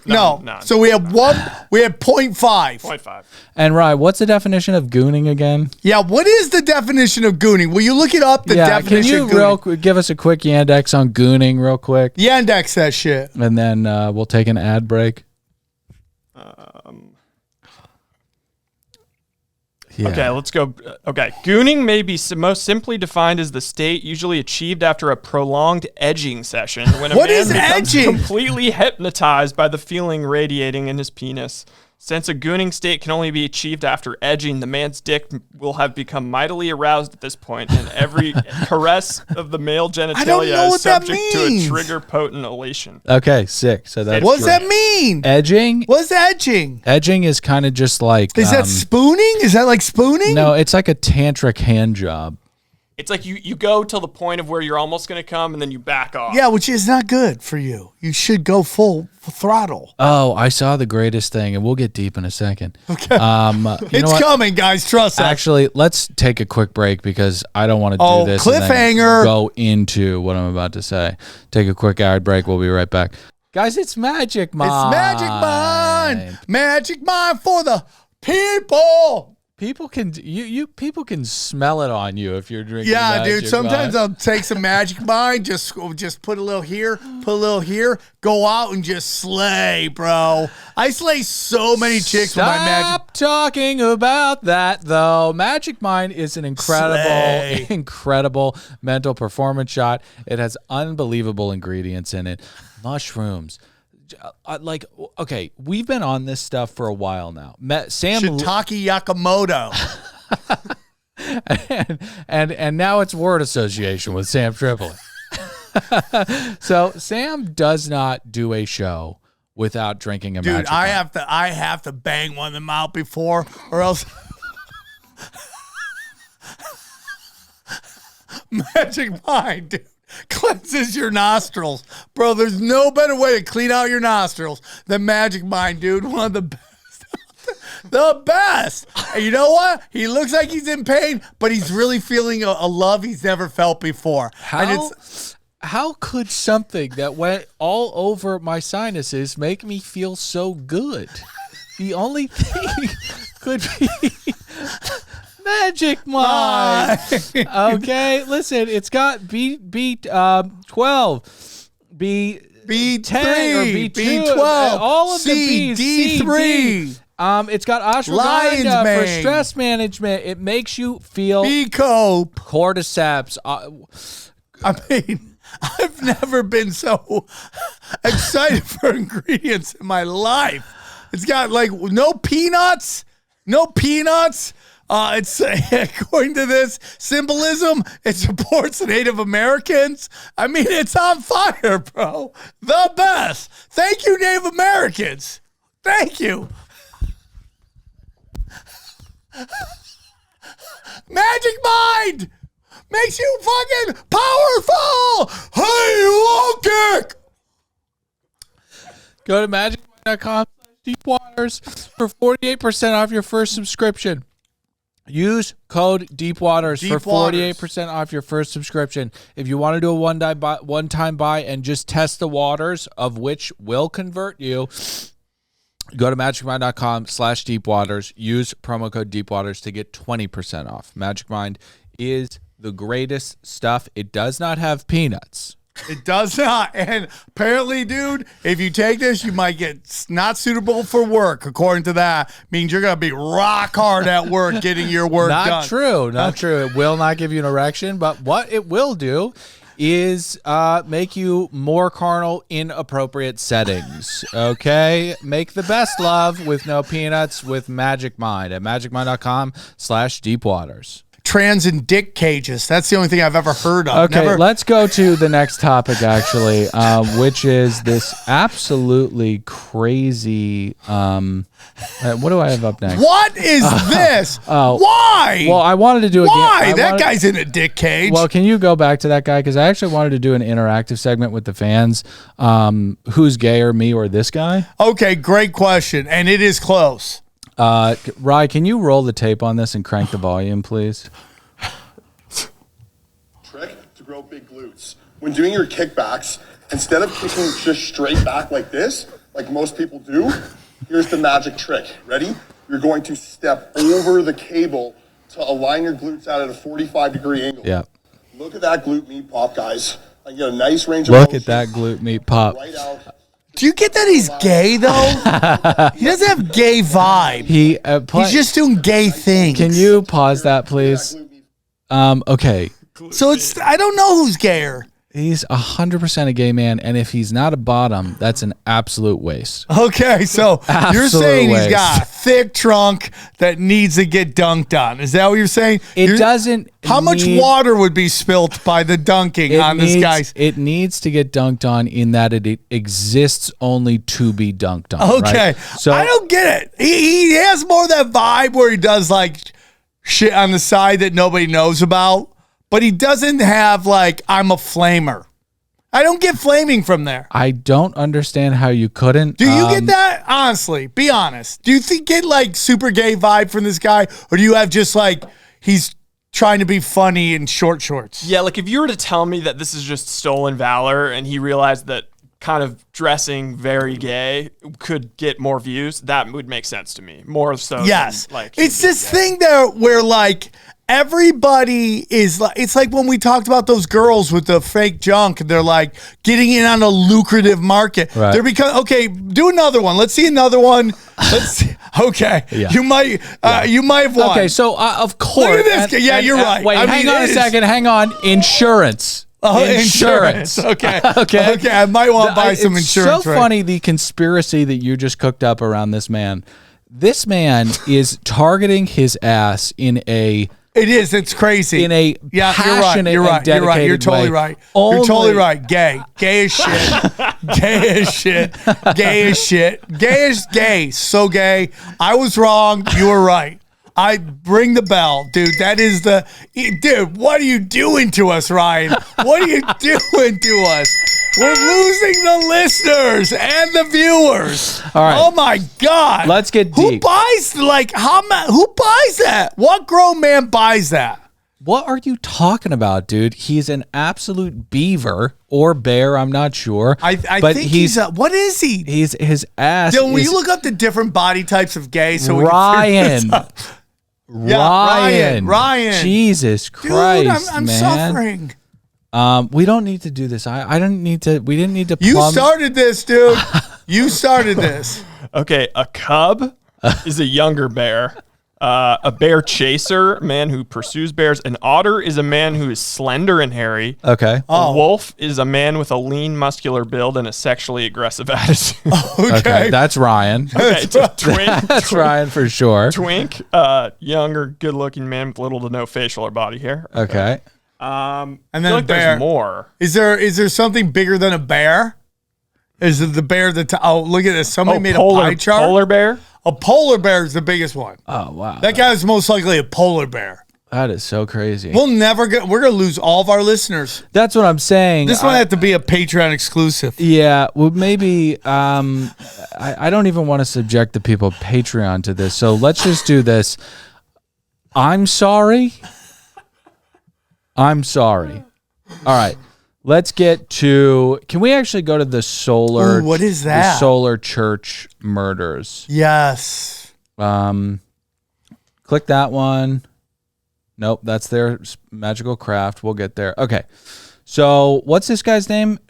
So we have 0.5. 0.5. And Ryan, what's the definition of gooning again? Yeah, what is the definition of gooning? Will you look it up? Definition can you of gooning? give us a quick Yandex on gooning real quick? Yandex that shit. And then we'll take an ad break. Yeah. Okay, let's go. Okay, gooning may be most simply defined as the state usually achieved after a prolonged edging session when a What man is becomes edging? completely hypnotized by the feeling radiating in his penis. Since a gooning state can only be achieved after edging, the man's dick will have become mightily aroused at this point, and every caress of the male genitalia is subject to a trigger potent elation. Okay, sick. So that's what does that mean? Edging? What's edging? Edging is kind of just like... Is that spooning? Is that like spooning? No, it's like a tantric hand job. It's like you go till the point of where you're almost going to come, and then you back off. Yeah, which is not good for you. You should go full throttle. Oh, I saw the greatest thing, and we'll get deep in a second. Okay. It's coming, guys. Trust us. Actually, let's take a quick break because I don't want to do this cliffhanger. And then go into what I'm about to say. Take a quick ad break. We'll be right back. Guys, it's Magic Mind. It's Magic Mind. Magic Mind for the people. People can people can smell it on you if you're drinking. Yeah, Magic dude. Sometimes Mind. I'll take some Magic Mind, just put a little here, put a little here, go out and just slay, bro. I slay so many chicks with my Magic. Stop talking about that though. Magic Mind is an incredible mental performance shot. It has unbelievable ingredients in it. Mushrooms. Okay, we've been on this stuff for a while now. Sam Shiitake Yakamoto. and now it's word association with Sam Tripoli. So Sam does not do a show without drinking a Dude, Magic I Mind. have to bang one of them out before, or else Magic Mind, dude, cleanses your nostrils. Bro, there's no better way to clean out your nostrils than Magic Mind, dude. One of the best. The best. And you know what? He looks like he's in pain, but he's really feeling a love he's never felt before. How could something that went all over my sinuses make me feel so good? The only thing could be Magic Mind. Okay, listen, it's got B12, B10 or B2, B12, all of C, the B's, D3. It's got Lion's ashwagandha for mane. stress management. It makes you feel B-cope. cordyceps. I mean, I've never been so excited for ingredients in my life. It's got like no peanuts. It's according to this symbolism, it supports Native Americans. I mean, it's on fire, bro. The best. Thank you, Native Americans. Thank you. Magic Mind makes you fucking powerful. Hey, low kick. Go to magicmind.com/deepwaters for 48% off your first subscription. Use code DEEPWATERS for Deepwaters. 48% off your first subscription. If you want to do a one-time buy and just test the waters, of which will convert you, go to magicmind.com/deepwaters. Use promo code DEEPWATERS to get 20% off. Magic Mind is the greatest stuff. It does not have peanuts. It does not. And apparently, dude, if you take this, you might get not suitable for work. According to that, means you're going to be rock hard at work getting your work done. Not true. Not true. It will not give you an erection, but what it will do is make you more carnal in appropriate settings. Okay? Make the best love with no peanuts with Magic Mind at magicmind.com/deepwaters. Trans and dick cages. That's the only thing I've ever heard of. Okay, let's go to the next topic, actually, which is this absolutely crazy. What do I have up next? What is this? Why? Well, I wanted to do a Why? That guy's in a dick cage. Well, can you go back to that guy? Because I actually wanted to do an interactive segment with the fans. Who's gayer, me or this guy? Okay, great question. And it is close. Rye, can you roll the tape on this and crank the volume, please? Trick to grow big glutes. When doing your kickbacks, instead of kicking just straight back like this, like most people do, here's the magic trick. Ready? You're going to step over the cable to align your glutes out at a 45-degree angle. Yeah. Look at that glute meat pop, guys. I get a nice range of Look motion at that glute meat pop. right out. Do you get that he's gay, though? He doesn't have gay vibe. He's just doing gay things. Can you pause that, please? Okay. So I don't know who's gayer. He's 100% a gay man, and if he's not a bottom, that's an absolute waste. Okay, so you're Absolute saying waste. he's got a thick trunk that needs to get dunked on. Is that what you're saying? Doesn't. How much water would be spilt by the dunking on this guy's? It needs to get dunked on in that it exists only to be dunked on. Okay, right? So I don't get it. He has more of that vibe where he does like shit on the side that nobody knows about, but he doesn't have like I'm a flamer. I don't get flaming from there. I don't understand how you couldn't. Do you get that? Honestly, be honest. Do you get like super gay vibe from this guy, or do you have just like he's trying to be funny in short shorts? Yeah, like if you were to tell me that this is just stolen valor and he realized that kind of dressing very gay could get more views, that would make sense to me. More so. Yes. Than, like, it's this thing there where like everybody is like, it's like when we talked about those girls with the fake junk, they're like getting in on a lucrative market. Right. They're okay, do another one. Let's see another one. Let's see. Okay. Yeah. You might have won. Okay, so of course. Look at this guy. Yeah, you're right. Wait, I hang mean, on a second. Hang on. Insurance. Oh, insurance. Okay. Okay. Okay. I might want to buy some insurance. It's so funny the conspiracy that you just cooked up around this man. This man is targeting his ass in a. It is. It's crazy. In a passionate you're right. and dedicated You're totally way. right. You're totally right. Gay. Gay as shit. Gay as shit. Gay as shit. Gay as gay. So gay. I was wrong. You were right. I bring the bell, dude. That is dude, what are you doing to us, Ryan? What are you doing to us? We're losing the listeners and the viewers. All right. Oh my God. Let's get Who deep. buys who buys that? What grown man buys that? What are you talking about, dude? He's an absolute beaver or bear. I'm not sure. I but think he's what is he? He's his ass. Dylan, will is you look up the different body types of gay so Ryan. we can figure this out? Ryan. Jesus Dude, Christ, I'm man. suffering. We don't need to do this. I don't need to. We didn't need to. You plumb- started this, dude. You started this. Okay, a cub is a younger bear. A bear chaser, a man who pursues bears. An otter is a man who is slender and hairy. Okay. A wolf is a man with a lean, muscular build and a sexually aggressive attitude. Okay. That's Ryan. Okay, twink. That's Ryan for sure. Twink, younger, good-looking man with little to no facial or body hair. Okay. And I then feel a like bear. there's more. Is there something bigger than a bear? Is it the bear that? Look at this. Somebody made a pie chart. Polar bear. A polar bear is the biggest one. Oh wow. That guy is most likely a polar bear. That is so crazy. We'll never get. We're gonna lose all of our listeners. That's what I'm saying. This might have to be a Patreon exclusive. Yeah, well, maybe I don't even want to subject the people of Patreon to this. So let's just do this. I'm sorry. I'm sorry. All right. Let's get to. Can we actually go to the solar? Ooh, what is that? The solar church murders. Yes. Click that one. Nope, that's their magical craft. We'll get there. Okay. So, what's this guy's name?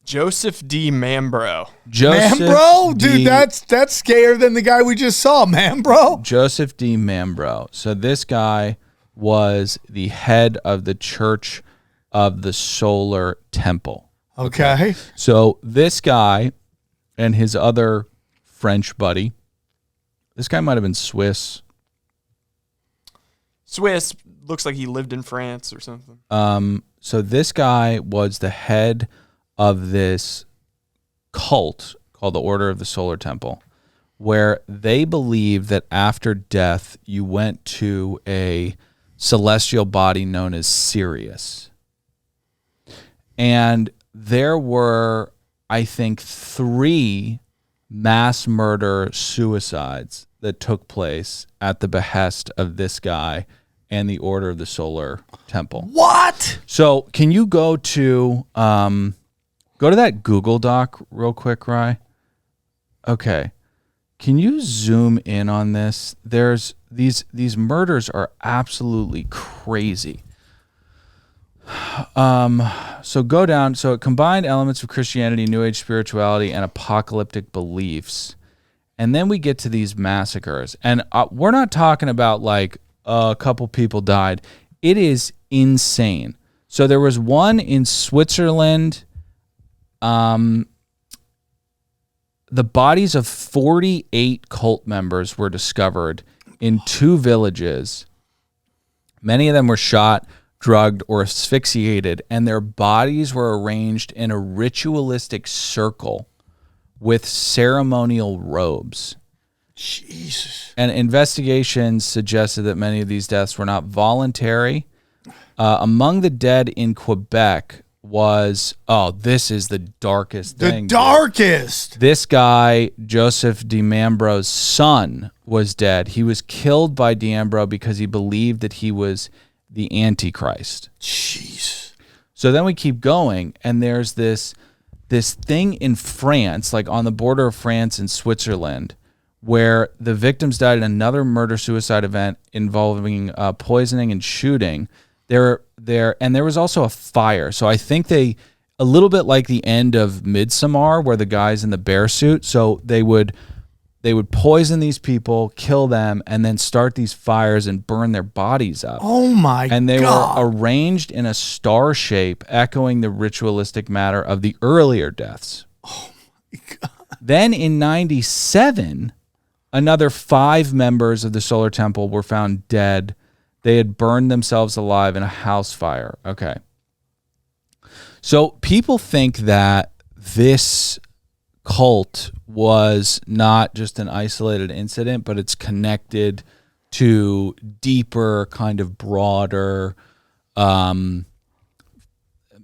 Joseph D. Mambro. Mambro? Dude, that's scarier than the guy we just saw, Mambro. Joseph D. Mambro. So, this guy was the head of the Church of the Solar Temple. Okay. So, this guy and his other French buddy, this guy might have been Swiss. Swiss, looks like he lived in France or something. So this guy was the head of this cult called the Order of the Solar Temple, where they believe that after death, you went to a celestial body known as Sirius. And there were, I think, 3 mass murder suicides that took place at the behest of this guy and the Order of the Solar Temple. What? So can you go to that Google Doc real quick, Rye? Okay. Can you zoom in on this? There's these murders are absolutely crazy. So go down. So it combined elements of Christianity, New Age spirituality, and apocalyptic beliefs. And then we get to these massacres. And we're not talking about like a couple people died. It is insane. So there was one in Switzerland. The bodies of 48 cult members were discovered in 2 villages. Many of them were shot, drugged, or asphyxiated, and their bodies were arranged in a ritualistic circle with ceremonial robes. Jesus. And investigations suggested that many of these deaths were not voluntary. Among the dead in Quebec was, this is the darkest thing. The darkest. This guy, Joseph D'Ambro's son, was dead. He was killed by D'Ambro because he believed that he was the Antichrist. Jeez. So then we keep going, and there's this thing in France, like on the border of France and Switzerland, where the victims died in another murder-suicide event involving poisoning and shooting. There was also a fire. So I think a little bit like the end of Midsommar, where the guy's in the bear suit. So they would poison these people, kill them, and then start these fires and burn their bodies up. Oh my God. And they were arranged in a star shape, echoing the ritualistic matter of the earlier deaths. Oh my God. Then in 97, another 5 members of the Solar Temple were found dead. They had burned themselves alive in a house fire. Okay. So people think that this cult was not just an isolated incident, but it's connected to deeper, kind of broader,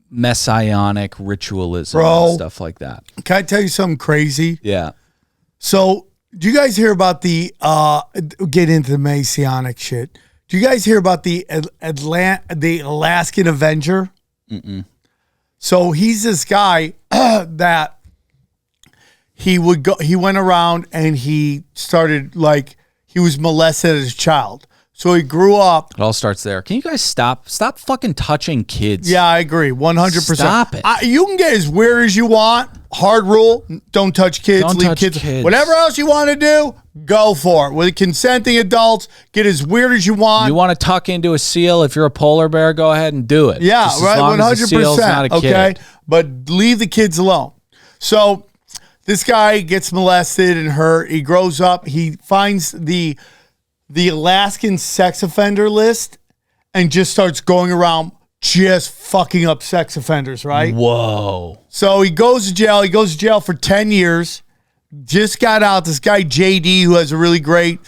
messianic ritualism and stuff like that. Can I tell you something crazy? Yeah. So, do you guys hear about the get into the Messianic shit? Do you guys hear about the Alaskan Avenger? Mm-mm. So he's this guy that he went around and he started he was molested as a child. So he grew up. It all starts there. Can you guys stop fucking touching kids? Yeah, I agree. 100%. Stop it. You can get as weird as you want. Hard rule, don't touch kids. Don't leave touch kids. Whatever else you want to do, go for it. With consenting adults, get as weird as you want. You want to tuck into a seal if you're a polar bear, go ahead and do it. Yeah, Just right, as long as the seal's 100%. not a kid. Okay, but leave the kids alone. So this guy gets molested and hurt. He grows up. He finds the Alaskan sex offender list and just starts going around just fucking up sex offenders, right? Whoa. So he goes to jail. He goes to jail for 10 years. Just got out. This guy, JD, who has a really great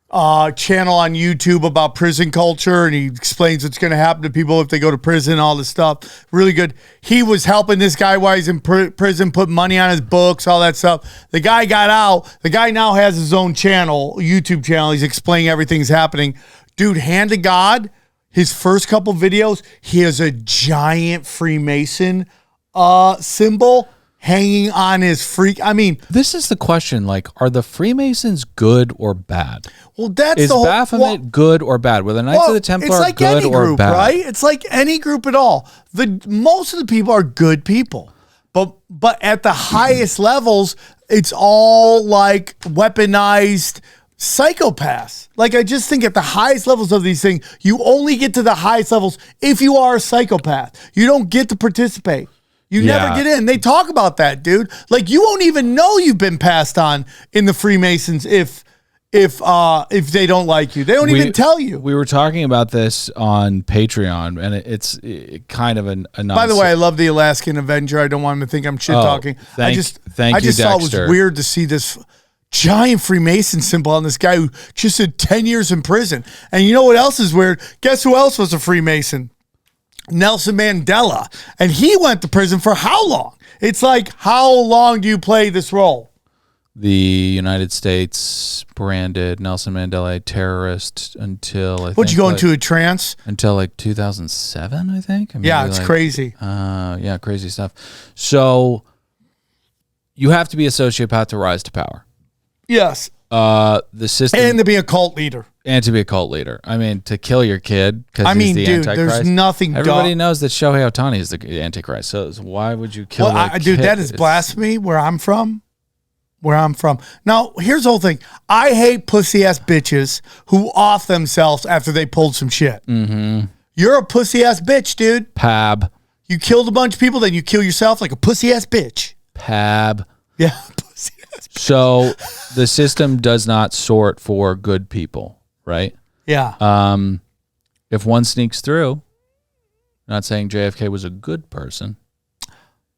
channel on YouTube about prison culture, and he explains what's going to happen to people if they go to prison, all this stuff. Really good. He was helping this guy while he's in prison, put money on his books, all that stuff. The guy got out. The guy now has his own channel, YouTube channel. He's explaining everything's happening. Dude, hand to God, his first couple videos, he has a giant Freemason symbol hanging on his freak. I mean, This is the question. Like, are the Freemasons good or bad? well, that's Is the whole Baphomet good or bad? Were the Knights of the Templar it's like good any or group, bad? right? It's like any group at all. Most of the people are good people, but at the highest levels, it's all like weaponized psychopaths. Like, I just think at the highest levels of these things, you only get to the highest levels if you are a psychopath. You don't get to participate. You never get in. They talk about that, dude. Like, you won't even know you've been passed on in the Freemasons if they don't like you. They don't even tell you. We were talking about this on Patreon, and it's kind of a By the way, I love the Alaskan Avenger. I don't want him to think I'm shit talking. I just thought it was weird to see this giant Freemason symbol on this guy who just did 10 years in prison. And you know what else is weird? Guess who else was a Freemason? Nelson Mandela. And he went to prison for how long? It's like, how long do you play this role? The United States branded Nelson Mandela a terrorist until Would you go into a trance? Until like 2007, I think. Yeah, it's crazy. Yeah, crazy stuff. So you have to be a sociopath to rise to power. Yes. The system And to be a cult leader. and to be a cult leader. I mean, to kill your kid because he's the dude, Antichrist. there's nothing Everybody knows that Shohei Ohtani is the Antichrist. So why would you kill that kid? Dude, that is blasphemy where I'm from. Now, here's the whole thing. I hate pussy-ass bitches who off themselves after they pulled some shit. Mm-hmm. You're a pussy-ass bitch, dude. Pab. You killed a bunch of people, then you kill yourself like a pussy-ass bitch. Pab. Yeah, pussy-ass bitch. So the system does not sort for good people, right? Yeah. If one sneaks through, not saying JFK was a good person.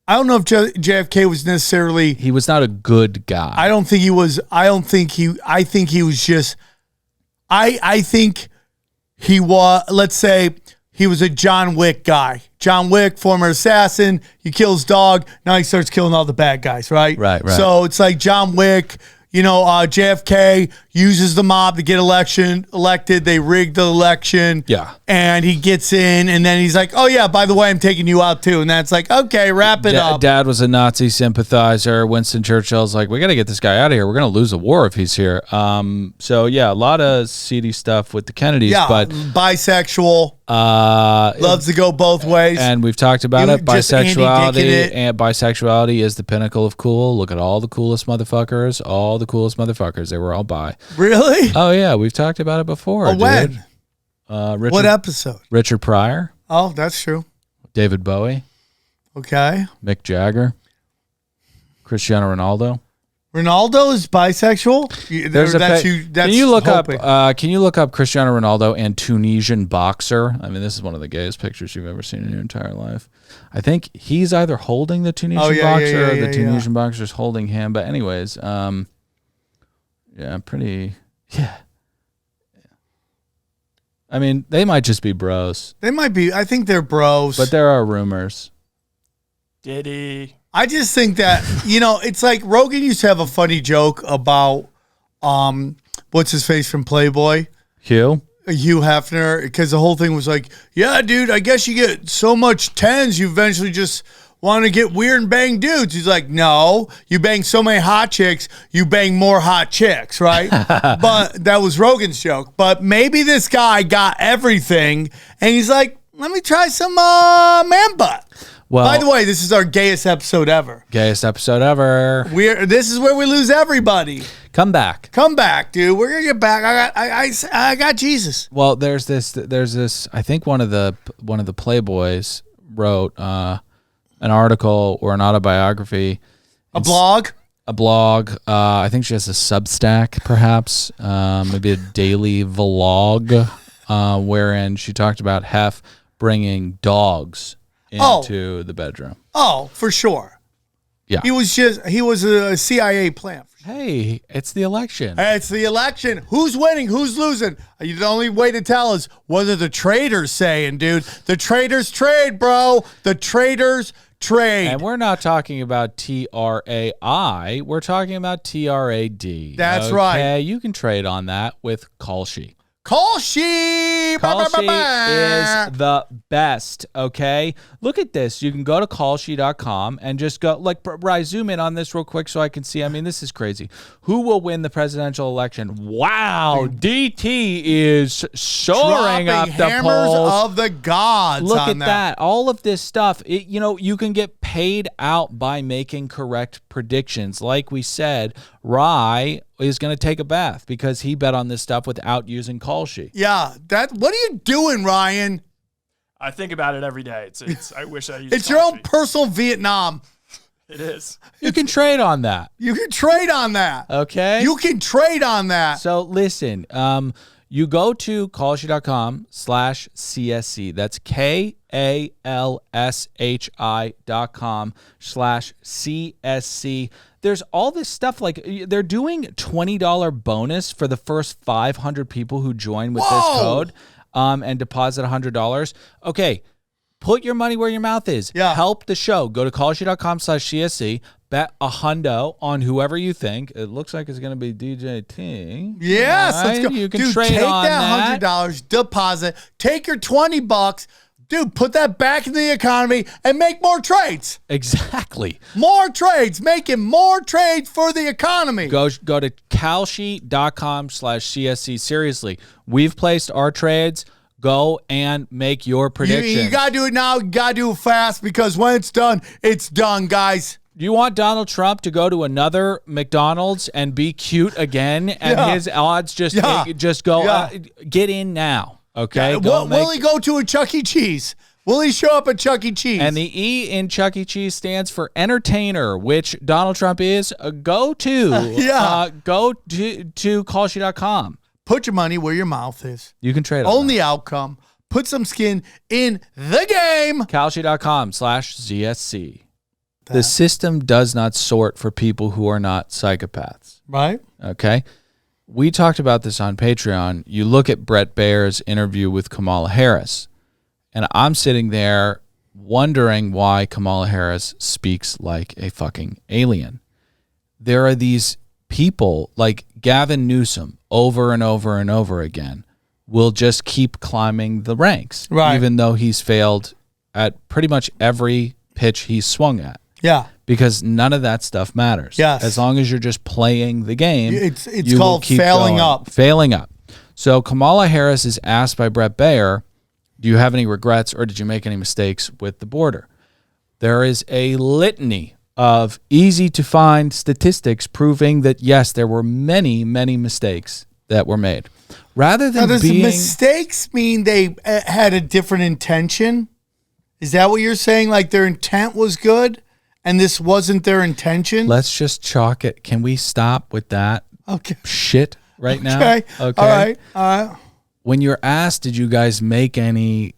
I don't know if JFK was necessarily... He was not a good guy. I think he was just... I think he was, let's say, he was a John Wick guy. John Wick, former assassin, he kills dog, now he starts killing all the bad guys, right? Right. So it's like John Wick, JFK uses the mob to get elected. They rigged the election. Yeah. And he gets in, and then he's like, oh, yeah, by the way, I'm taking you out, too. And that's like, okay, wrap it up. Dad was a Nazi sympathizer. Winston Churchill's like, we got to get this guy out of here. We're going to lose the war if he's here. So, yeah, a lot of seedy stuff with the Kennedys. Yeah, but bisexual. Loves to go both ways. And we've talked about You it. just Andy Bisexuality Dicking it. and bisexuality is the pinnacle of cool. Look at all the coolest motherfuckers. They were all bi. Really? Oh yeah, we've talked about it before. Oh, dude. when? Richard, What episode? Richard Pryor, Oh, that's true. David Bowie, Okay. Mick Jagger, Cristiano Ronaldo. Ronaldo is bisexual? Can you look up? Can you look up Cristiano Ronaldo and Tunisian boxer? I mean, this is one of the gayest pictures you've ever seen in your entire life. I think he's either holding the Tunisian boxer or the Tunisian boxer's holding him. But anyways, pretty. I mean, they might just be bros. They might be. I think they're bros. But there are rumors. Diddy. I just think that, it's like Rogan used to have a funny joke about, what's his face from Playboy? Hugh Hefner, because the whole thing was like, yeah, dude, I guess you get so much tens, you eventually just want to get weird and bang dudes. He's like, no, you bang so many hot chicks, you bang more hot chicks, right? But that was Rogan's joke. But maybe this guy got everything, and he's like, let me try some man butt. Well, by the way, this is our gayest episode ever. This is where we lose everybody. Come back, dude. We're gonna get back. I got Jesus. Well, there's this. I think one of the Playboys wrote an article or an autobiography, a blog. I think she has a Substack, perhaps, maybe a daily vlog, wherein she talked about Hef bringing dogs into the bedroom. Oh, for sure. Yeah. He was a CIA plant. Hey, it's the election. It's the election. Who's winning? Who's losing? The only way to tell is what are the traders saying, dude. The traders trade, bro. The traders trade. And we're not talking about TRAI. We're talking about TRAD. That's right. Okay, you can trade on that with Kalshi. Kalshi! Kalshi is the best, okay? Look at this. You can go to Kalshi.com and just go, like, Bri, zoom in on this real quick so I can see. I mean, this is crazy. Who will win the presidential election? Wow, DT is soaring Dropping up the hammers polls. of the gods. Look on at that. All of this stuff, you can get paid out by making correct predictions. Like we said, Rye is going to take a bath because he bet on this stuff without using Kalshi. Yeah, what are you doing, Ryan? I think about it every day. It's I wish I used It's your own personal Vietnam. It is. You can trade on that. You can trade on that. Okay. You can trade on that. So listen, you go to Kalshi.com/CSC. That's KALSHI.com/CSC. There's all this stuff, like they're doing $20 bonus for the first 500 people who join with this code and deposit $100. Okay, put your money where your mouth is. Yeah. Help the show. Go to Kalshi.com/CSC. Bet $100 on whoever you think. It looks like it's going to be DJ T. Yes, All let's right, go. You can Dude, trade take on that $100 deposit. Take your $20. Dude, put that back in the economy and make more trades. Exactly. More trades. Making more trades for the economy. Go to Kalshi.com/CSC. Seriously, we've placed our trades. Go and make your prediction. You got to do it now. You got to do it fast because when it's done, guys. Do you want Donald Trump to go to another McDonald's and be cute again? And his odds just go, get in now. Okay. Will he go to a Chuck E. Cheese? Will he show up at Chuck E. Cheese? And the E in Chuck E. Cheese stands for entertainer, which Donald Trump is. Go to Kalshi.com. Put your money where your mouth is. You can trade Own the outcome. Put some skin in the game. Kalshi.com/ZSC. The system does not sort for people who are not psychopaths. Right. Okay. We talked about this on Patreon. You look at Brett Baer's interview with Kamala Harris, and I'm sitting there wondering why Kamala Harris speaks like a fucking alien. There are these people like Gavin Newsom over and over and over again will just keep climbing the ranks, right, even though he's failed at pretty much every pitch he's swung at. Yeah. Because none of that stuff matters. Yes. As long as you're just playing the game. It's called failing up. Failing up. So Kamala Harris is asked by Brett Baer, do you have any regrets or did you make any mistakes with the border? There is a litany of easy-to-find statistics proving that, yes, there were many, many mistakes that were made. Rather than does mistakes mean they had a different intention? Is that what you're saying? Like their intent was good and this wasn't their intention? Let's just chalk it. Can we stop with that shit right now? Okay. All right. When you're asked, did you have any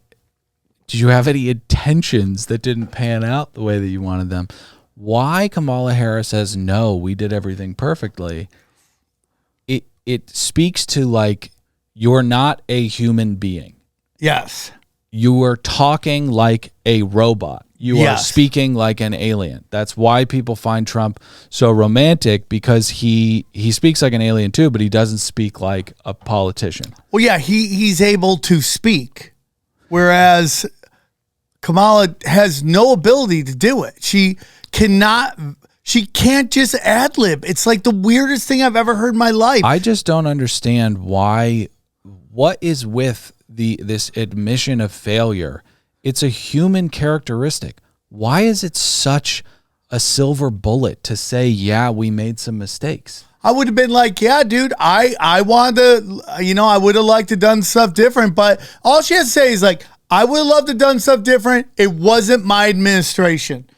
intentions that didn't pan out the way that you wanted them? Why Kamala Harris says, no, we did everything perfectly. It speaks to like, you're not a human being. Yes. You are talking like a robot. You are speaking like an alien. That's why people find Trump so romantic, because he speaks like an alien too, but he doesn't speak like a politician. Well, yeah, he's able to speak, whereas Kamala has no ability to do it. She can't just ad-lib. It's like the weirdest thing I've ever heard in my life. I just don't understand what is with this admission of failure. It's a human characteristic. Why is it such a silver bullet to say, yeah, we made some mistakes? I would have been like, yeah, dude, I wanted to, I would have liked to done stuff different, but all she has to say is like, I would have loved to done stuff different. It wasn't my administration.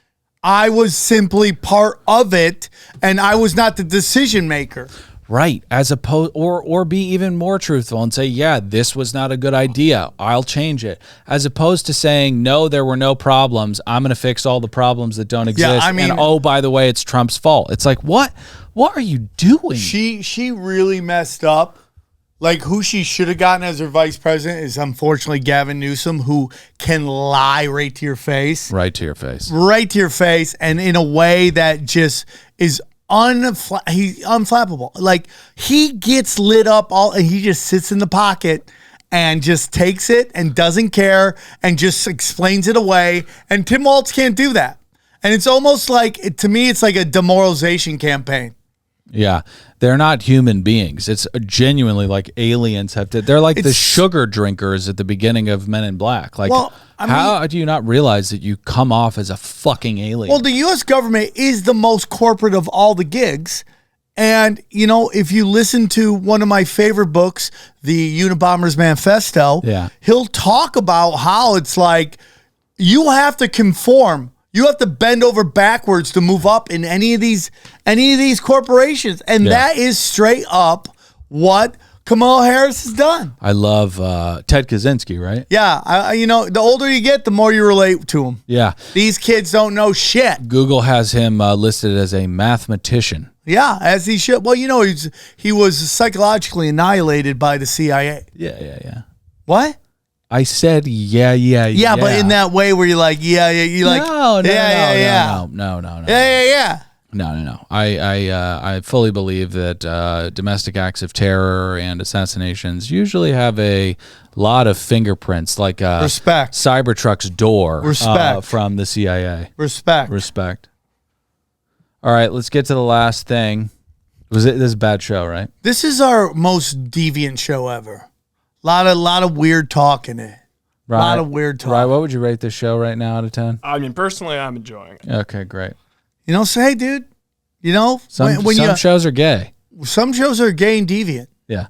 I was simply part of it, and I was not the decision maker. Right, as opposed, or be even more truthful and say, yeah, this was not a good idea. I'll change it. As opposed to saying, no, there were no problems. I'm going to fix all the problems that don't exist. I mean, and oh, by the way, it's Trump's fault. It's like, what What are you doing? She really messed up. Like, who she should have gotten as her vice president is unfortunately Gavin Newsom, who can lie right to your face. Right to your face. Right to your face, and in a way that just is he's unflappable. Like, he gets lit up and he just sits in the pocket and just takes it and doesn't care and just explains it away. And Tim Walz can't do that. And it's almost like, to me, it's like a demoralization campaign. Yeah, they're not human beings. It's genuinely like aliens have to. They're like the sugar drinkers at the beginning of Men in Black. Like, how do you not realize that you come off as a fucking alien? Well, the U.S. government is the most corporate of all the gigs. And, you know, if you listen to one of my favorite books, the Unabomber's Manifesto, he'll talk about how it's like you have to conform. You have to bend over backwards to move up in any of these corporations. And that is straight up what Kamala Harris has done. I love Ted Kaczynski, right? Yeah. You know, the older you get, the more you relate to him. Yeah. These kids don't know shit. Google has him listed as a mathematician. Yeah, as he should. Well, you know, he was psychologically annihilated by the CIA. Yeah. What? I said, yeah. Yeah, but in that way where you're like, you're like, no. No. I fully believe that domestic acts of terror and assassinations usually have a lot of fingerprints, like respect. Cybertruck's door, respect from the CIA. Respect. All right, let's get to the last thing. This is a bad show, right? This is our most deviant show ever. Lot of weird talk in it. Right. A lot of weird talk. Right. What would you rate this show right now out of 10? I mean, personally, I'm enjoying it. Okay, great. You know, say, dude, you know, some shows are gay. Some shows are gay and deviant. Yeah.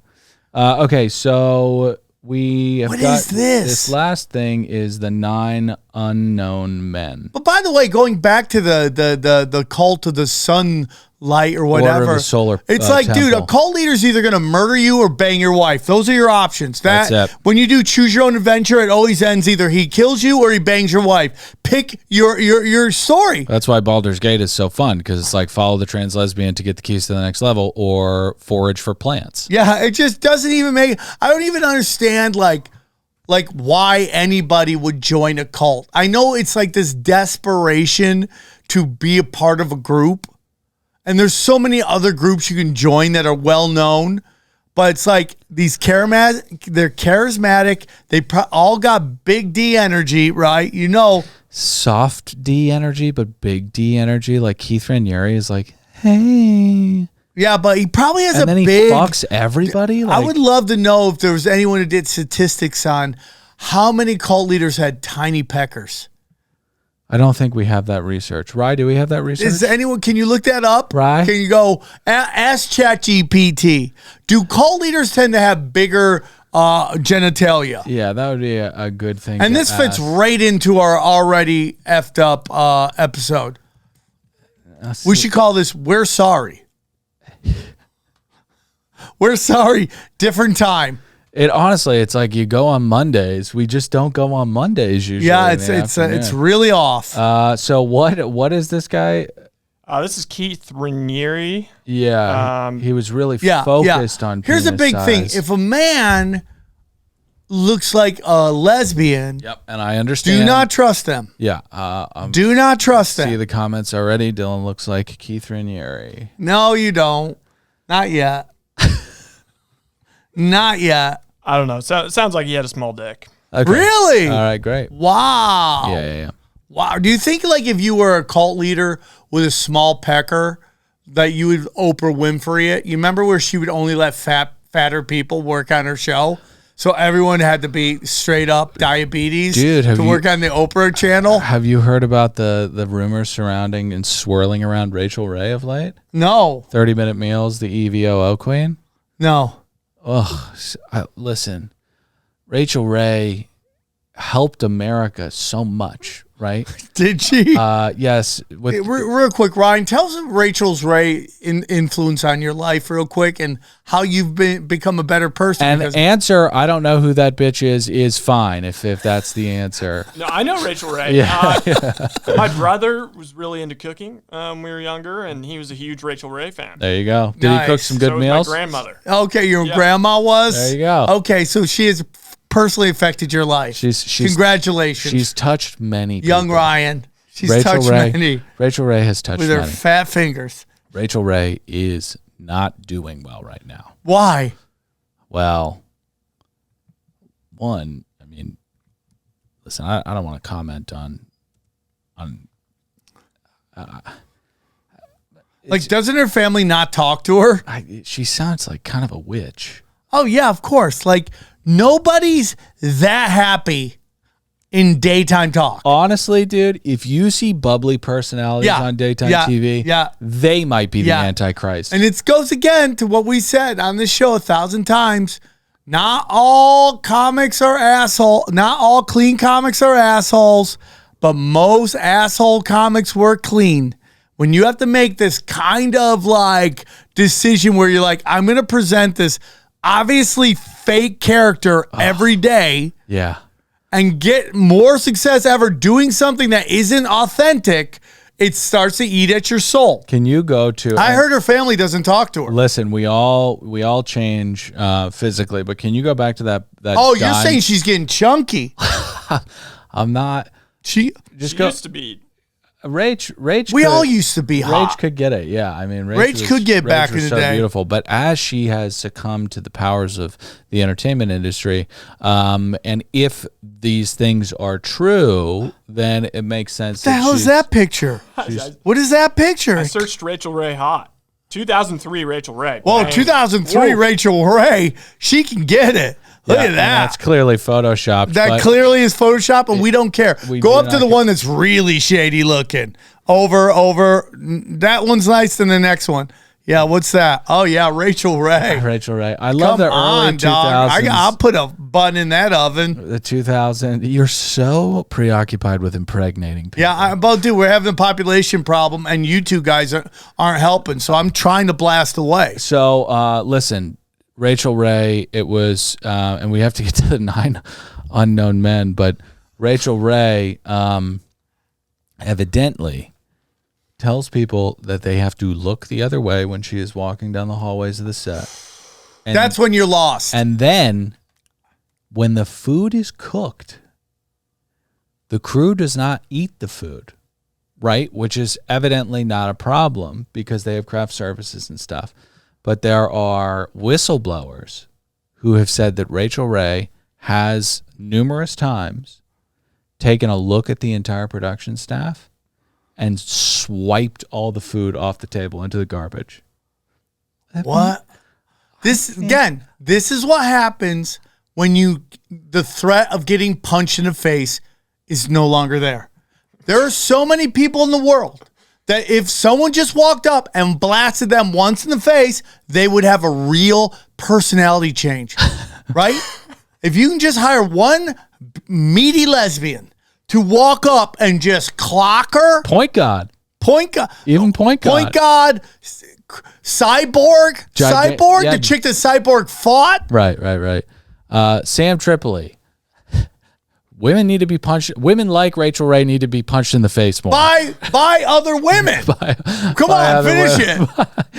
Okay, so we have What got is this? This last thing is the 9 unknown men. But by the way, going back to the cult of the sunlight or whatever, Order of the solar, it's like, temple. dude, a cult leader's either going to murder you or bang your wife. Those are your options. That's it. When you do choose your own adventure, it always ends either he kills you or he bangs your wife. Pick your story. That's why Baldur's Gate is so fun, because it's like follow the trans lesbian to get the keys to the next level, or forage for plants. Yeah, it just doesn't even make. I don't even understand like why anybody would join a cult. I know it's like this desperation to be a part of a group. And there's so many other groups you can join that are well known, but it's like they're charismatic. They all got big D energy, right? You know, soft D energy, but big D energy. Like Keith Raniere is like, hey, yeah, but he probably has and then he fucks everybody. I would love to know if there was anyone who did statistics on how many cult leaders had tiny peckers. I don't think we have that research. Rye, do we have that research? Is anyone? Can you look that up? Rye? Can you go ask ChatGPT? Do cult leaders tend to have bigger genitalia? Yeah, that would be a good thing. And this fits right into our already effed up episode. We should call this "We're Sorry." We're sorry. Different time. It's like you go on Mondays. We just don't go on Mondays usually. Yeah, it's really off. So what is this guy? This is Keith Raniere. Yeah, he was really focused on. Here's the big thing: if a man looks like a lesbian, and I understand, do not trust them. Yeah, do not trust them. See the comments already. Dylan looks like Keith Raniere. No, you don't. Not yet. Not yet. I don't know. Sounds like he had a small dick. Okay. Really? All right, great. Wow. Yeah. Wow. Do you think like if you were a cult leader with a small pecker that you would Oprah Winfrey it? You remember where she would only let fatter people work on her show? So everyone had to be straight up diabetes to work on the Oprah channel? Have you heard about the rumors surrounding and swirling around Rachel Ray of late? No. 30-minute meals, the EVOO queen? No. Ugh, listen, Rachel Ray helped America so much, right? Did she? Yes. With Real quick, Ryan, tell us Rachel's Ray influence on your life real quick and how you've become a better person. and answer, I don't know who that bitch is fine if that's the answer. No, I know Rachel Ray. My brother was really into cooking when we were younger, and he was a huge Rachel Ray fan. There you go. Did he cook Nice. some good So was meals? my grandmother. Okay, your grandma was? There you go. Okay, so she has personally affected your life. She's Congratulations. She's touched many people. Young Ryan. She's Rachel touched Ray, many Rachel Ray has touched with her many. fat fingers. Rachel Ray is not doing well right now. Why? Well, one, I mean, listen, I don't want to comment on Like, doesn't her family not talk to her? she sounds like kind of a witch. Oh, yeah, of course. Like, nobody's that happy in daytime talk. Honestly, dude, if you see bubbly personalities on daytime TV, they might be the Antichrist. And it goes again to what we said on this show 1,000 times. Not all comics are asshole. Not all clean comics are assholes, but most asshole comics work clean. When you have to make this kind of like decision where you're like, I'm going to present this obviously fake character every day. Yeah. And get more success ever doing something that isn't authentic, it starts to eat at your soul. Can you go to? I heard her family doesn't talk to her. Listen, we all change physically, but can you go back to that? Oh, you're saying she's getting chunky? I'm not. She She used to be. Rach. We all used to be hot. Rach could get it. Yeah, I mean, Rach could get back in the so day. Beautiful, but as she has succumbed to the powers of the entertainment industry, and if these things are true, then it makes sense. What the hell is that picture? What is that picture? I searched Rachel Ray hot. 2003 Rachel Ray. Whoa, Bang. 2003 Rachel Ray. She can get it. Look at that. That's clearly photoshopped. That but clearly is Photoshop, and we don't care. we Go do up to not the care. one that's really shady looking. Over. That one's nice than the next one. Yeah, what's that? Oh, yeah, Rachel Ray. Rachel Ray. I love the early 2000s. Dog. I'll put a bun in that oven. The 2000. You're so preoccupied with impregnating people. Yeah, dude, we're having a population problem, and you two guys aren't helping, so I'm trying to blast away. So, listen, Rachel Ray, it was, and we have to get to the 9 unknown men, but Rachel Ray evidently tells people that they have to look the other way when she is walking down the hallways of the set. And, That's when you're lost. And then when the food is cooked, the crew does not eat the food, right? Which is evidently not a problem because they have craft services and stuff. But there are whistleblowers who have said that Rachel Ray has numerous times taken a look at the entire production staff and swiped all the food off the table into the garbage. What? This is what happens when the threat of getting punched in the face is no longer there. There are so many people in the world that if someone just walked up and blasted them once in the face, they would have a real personality change, right? If you can just hire one meaty lesbian to walk up and just clock her. Point God. Even Point God. Point God. Cyborg. Yeah. The chick that Cyborg fought. Right. Sam Tripoli. Women need to be punched. Women like Rachel Ray need to be punched in the face more. By other women. Come on, finish it.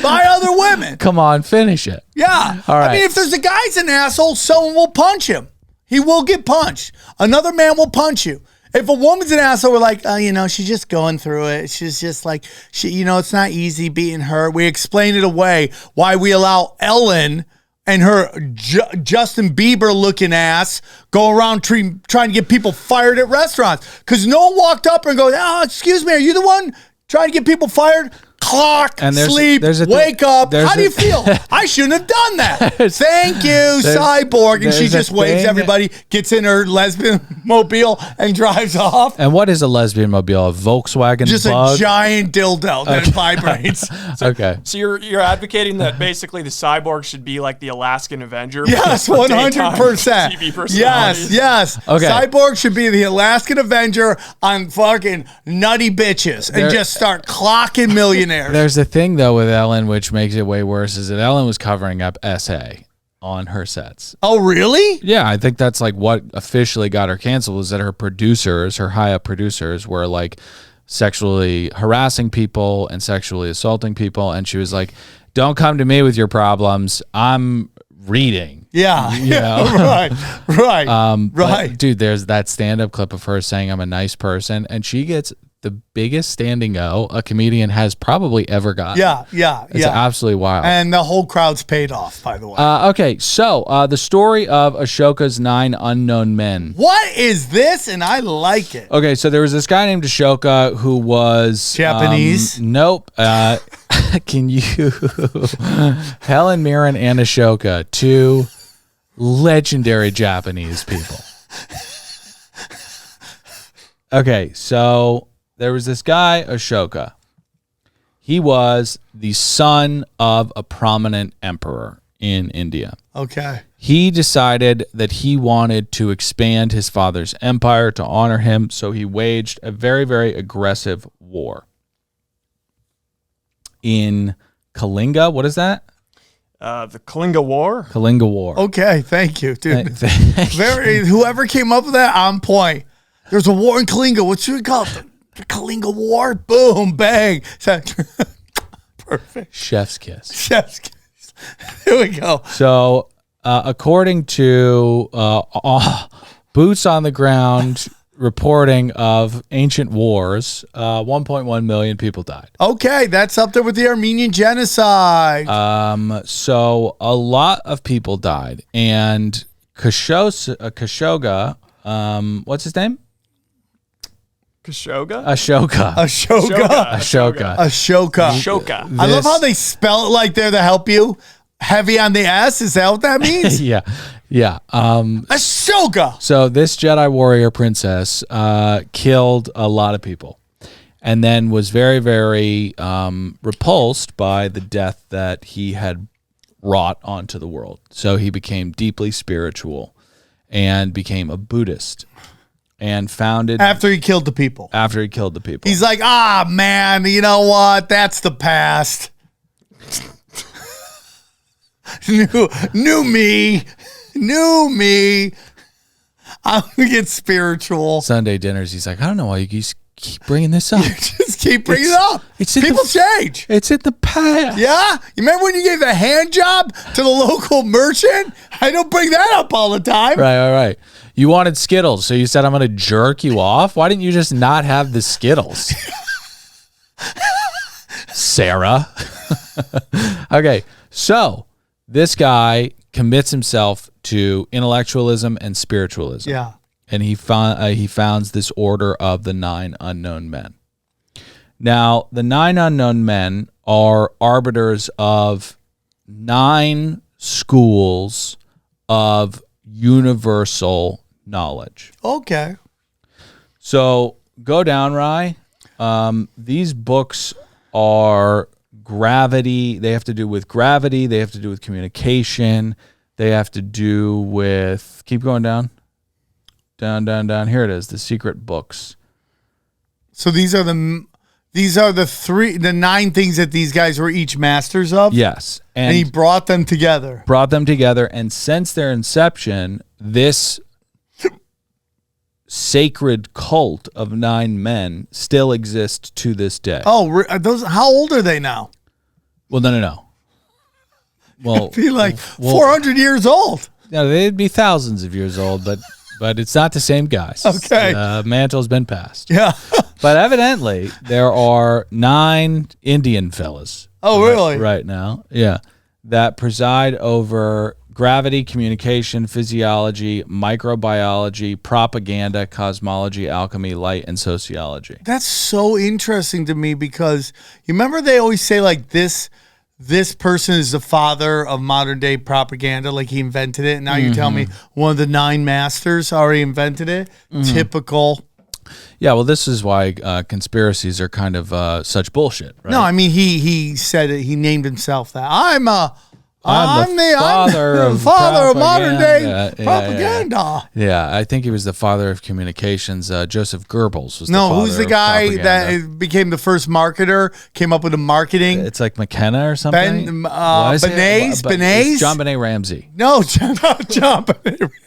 By other women. Come on, finish it. Yeah. All right. I mean, if there's a guy's an asshole, someone will punch him. He will get punched. Another man will punch you. If a woman's an asshole, we're like, oh, she's just going through it. She's just like, it's not easy being her. We explain it away why we allow Ellen and her Justin Bieber looking ass go around trying to get people fired at restaurants. Because no one walked up and goes, oh, excuse me, are you the one trying to get people fired? clock, And sleep, wake up. How do you feel? I shouldn't have done that. Thank you, Cyborg. And she just waves everybody, gets in her lesbian mobile, and drives off. And what is a lesbian mobile? A Volkswagen Just Bug? a giant dildo that vibrates. Okay. So you're advocating that basically the cyborg should be like the Alaskan Avenger? Yes, for daytime 100%. TV personalities? Yes. Okay. Cyborg should be the Alaskan Avenger on fucking nutty bitches and just start clocking millionaires. There's a thing, though, with Ellen, which makes it way worse, is that Ellen was covering up SA on her sets. Oh, really? Yeah, I think that's like what officially got her canceled, was that her producers, her high-up producers, were like sexually harassing people and sexually assaulting people. And she was like, don't come to me with your problems. I'm reading. Yeah. You know? Right. But, dude, there's that stand-up clip of her saying I'm a nice person, and she gets the biggest standing O a comedian has probably ever gotten. It's absolutely wild. And the whole crowd's paid off, by the way. Okay, so the story of Ashoka's 9 unknown men. What is this? And I like it. Okay, so there was this guy named Ashoka who was Japanese? Nope. Can you Helen Mirren and Ashoka, two legendary Japanese people. Okay, so there was this guy, Ashoka. He was the son of a prominent emperor in India. Okay. He decided that he wanted to expand his father's empire to honor him, so he waged a very, very aggressive war. In Kalinga, what is that? The Kalinga War? Kalinga War. Okay, thank you, dude. Whoever came up with that, on point. There's a war in Kalinga. What should we call it? The Kalinga War? Boom, bang. Perfect. Chef's kiss. Chef's kiss. Here we go. So, according to boots on the ground reporting of ancient wars, 1.1 million people died. Okay, that's up there with the Armenian genocide. So a lot of people died, and Khashoggi, what's his name? Ashoka? Ashoka. I love how they spell it like they're to help you. Heavy on the S. Is that what that means? Yeah. Ashoka. So this Jedi warrior princess killed a lot of people, and then was very, very repulsed by the death that he had wrought onto the world. So he became deeply spiritual and became a Buddhist. And founded after he killed the people. He's like, man, you know what? That's the past. New me. I'm gonna get spiritual. Sunday dinners. He's like, I don't know why you keep bringing this up. Just keep bringing it up. People change. It's in the past. Yeah, you remember when you gave the hand job to the local merchant? I don't bring that up all the time. Right. You wanted Skittles, so you said I'm going to jerk you off? Why didn't you just not have the Skittles? Sarah. Okay, so this guy commits himself to intellectualism and spiritualism. Yeah. And he founds this order of the 9 unknown men. Now, the 9 unknown men are arbiters of 9 schools of universal knowledge. Okay. So go down, Rye. These books are gravity. They have to do with gravity. They have to do with communication. They have to do with, keep going down. Down. Here it is. The secret books. So these are the 9 things that these guys were each masters of? Yes. And he brought them together. And since their inception, this sacred cult of 9 men still exists to this day. Oh, how old are they now? Well, no. Well, be like 400 years old. No, they'd be thousands of years old, but it's not the same guys. Okay. The mantle's been passed. Yeah. But evidently, there are 9 Indian fellas. Oh, really? Right now. Yeah. That preside over gravity, communication, physiology, microbiology, propaganda, cosmology, alchemy, light, and sociology. That's so interesting to me because you remember they always say like this person is the father of modern day propaganda, like he invented it. And now you tell me one of the 9 masters already invented it. Typical. Yeah, well, this is why conspiracies are kind of such bullshit, right? No, I mean he said it. He named himself that. I'm the father of modern day propaganda. propaganda. Yeah, I think he was the father of communications. Joseph Goebbels was the father who's the of guy propaganda. that became the first marketer? Came up with the marketing. It's like McKenna or something. Benes? John Benet Ramsey. No, not John.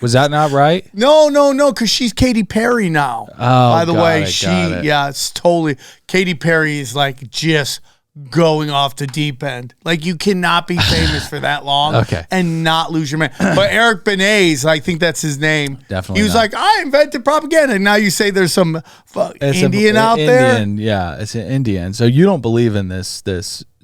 Was that not right? No, because she's Katy Perry now. Oh, by the way, got it. yeah, it's totally. Katy Perry is like just going off the deep end. Like you cannot be famous for that long Okay. and not lose your man. But Eric Benes, I think that's his name. Definitely He was not. like, I invented propaganda. And now you say there's some Indian out there. Indian, yeah, it's an Indian. So you don't believe in this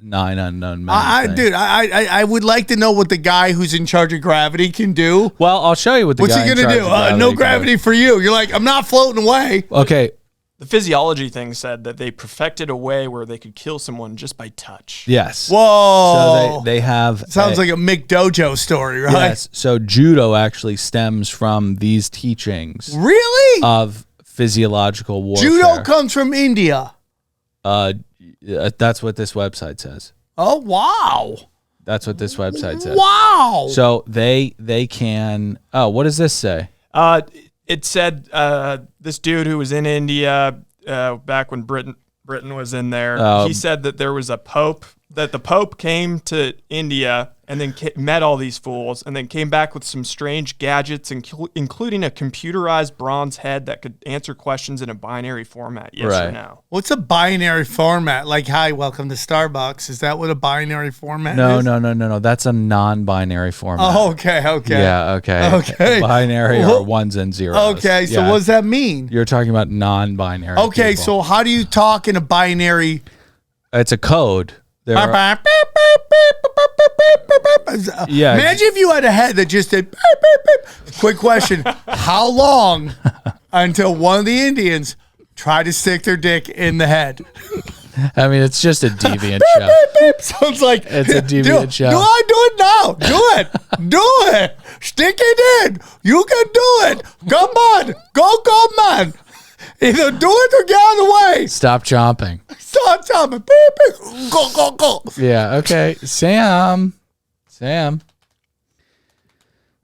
9 unknown men thing. Dude, I would like to know what the guy who's in charge of gravity can do. Well, I'll show you what the What's guy he in going to charge do? of No can gravity for you. You're like, I'm not floating away. Okay. The physiology thing said that they perfected a way where they could kill someone just by touch. Yes. Whoa. So they have Sounds like a Mick Dojo story, right? Yes. So judo actually stems from these teachings Really? of physiological warfare. Judo comes from India. That's what this website says. Oh, wow. That's what this website says. Wow. So they can. Oh, what does this say? It said this dude who was in India back when Britain was in there. He said that there was a pope, that the pope came to India and then met all these fools and then came back with some strange gadgets, including a computerized bronze head that could answer questions in a binary format, yes or no. What's a binary format? Like, hi, welcome to Starbucks. Is that what a binary format No, is? no. That's a non-binary format. Oh, okay. Yeah, okay. Binary are ones and zeros. Okay, so Yeah. what does that mean? You're talking about non-binary. Okay, people. so how do you talk in a binary? It's a code. There are- Yeah. Imagine if you had a head that just did. Quick question: how long until one of the Indians tried to stick their dick in the head? I mean, it's just a deviant show. Sounds like It's a deviant show. Do I do it now? Do it. Stick it in. You can do it. Come on, go, man. Either do it or get out of the way. Stop chomping. Stop jumping. Go. Yeah, okay. Sam.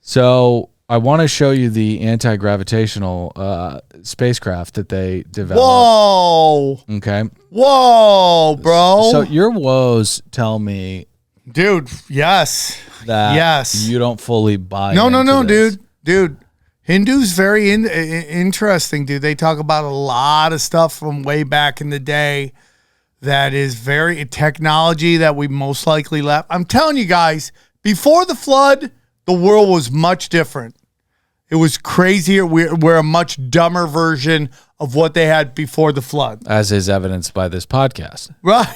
So I want to show you the anti-gravitational spacecraft that they developed. Whoa. Okay. Whoa, bro. So your woes tell me Dude, yes. that Yes. you don't fully buy No, into this. dude. Hindu's very interesting, dude. They talk about a lot of stuff from way back in the day that is very technology that we most likely left. I'm telling you guys, before the flood, the world was much different. It was crazier. We're a much dumber version of what they had before the flood. As is evidenced by this podcast. Right.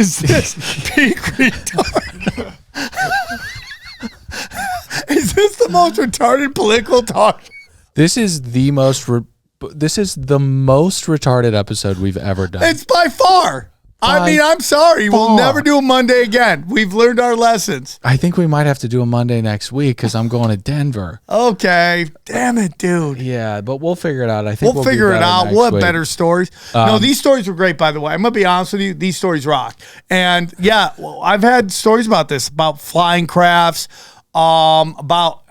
Is this peak retard? Is this the most retarded political talk? This is the most retarded episode we've ever done. It's by far. I mean, I'm sorry. We'll far. never do a Monday again. We've learned our lessons. I think we might have to do a Monday next week because I'm going to Denver. Okay. Damn it, dude. Yeah, but we'll figure it out. I think We'll be figure it better out. next We'll have week. better stories. No, these stories were great, by the way. I'm going to be honest with you. These stories rock. And yeah, well, I've had stories about this, about flying crafts, about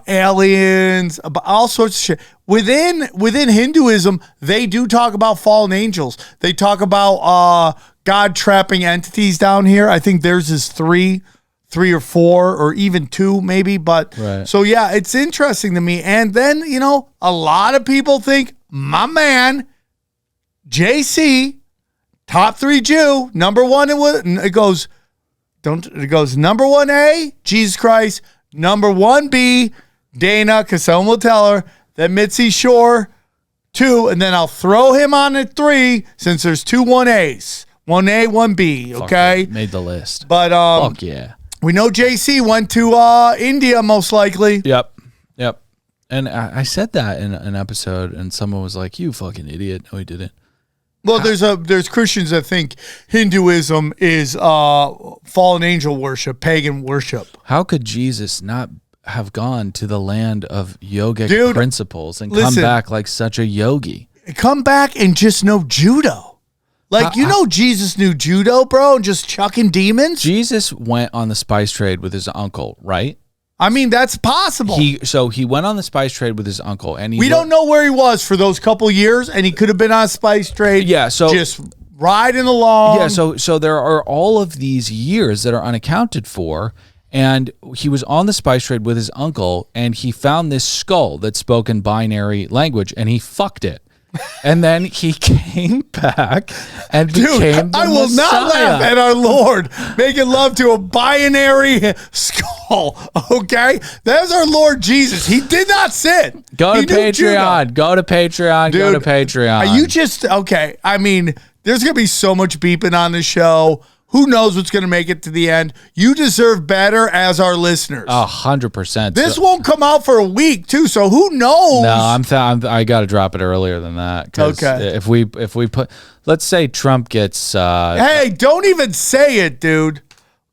aliens, about all sorts of shit. Within Hinduism, they do talk about fallen angels. They talk about God trapping entities down here. I think theirs is three or four, or even two, maybe. But Right. so yeah, it's interesting to me. And then a lot of people think my man JC, top 3 Jew, number 1. It goes number 1A, Jesus Christ, number 1B, Dana, because someone will tell her that Mitzi Shore, 2, and then I'll throw him on at 3 since there's 2 1As, 1A, 1B. Fuck Okay, yeah, made the list. but Fuck yeah. We know JC went to India most likely. Yep. And I said that in an episode, and someone was like, "You fucking idiot." No, he didn't. Well, there's Christians that think Hinduism is fallen angel worship, pagan worship. How could Jesus not have gone to the land of yogic Dude, principles and listen. come back like such a yogi? Come back and just know judo. Like, Jesus knew judo, bro, and just chucking demons? Jesus went on the spice trade with his uncle, right? I mean, that's possible. He went on the spice trade with his uncle, and we don't know where he was for those couple years, and he could have been on a spice trade. Yeah, so just riding along. Yeah, so there are all of these years that are unaccounted for, and he was on the spice trade with his uncle, and he found this skull that spoke in binary language, and he fucked it. And then he came back and became the I will Messiah. not laugh at our Lord making love to a binary skull. Okay, that's our Lord Jesus. He did not sin. Go He to knew judo. Patreon. Go to Patreon. Dude, go to Patreon. Are you just okay? I mean, there's gonna be so much beeping on the show. Who knows what's gonna make it to the end? You deserve better as our listeners. 100%. This won't come out for a week too, so who knows? No, I got to drop it earlier than that. 'Cause Okay. If we put, let's say Trump gets. Hey, don't even say it, dude.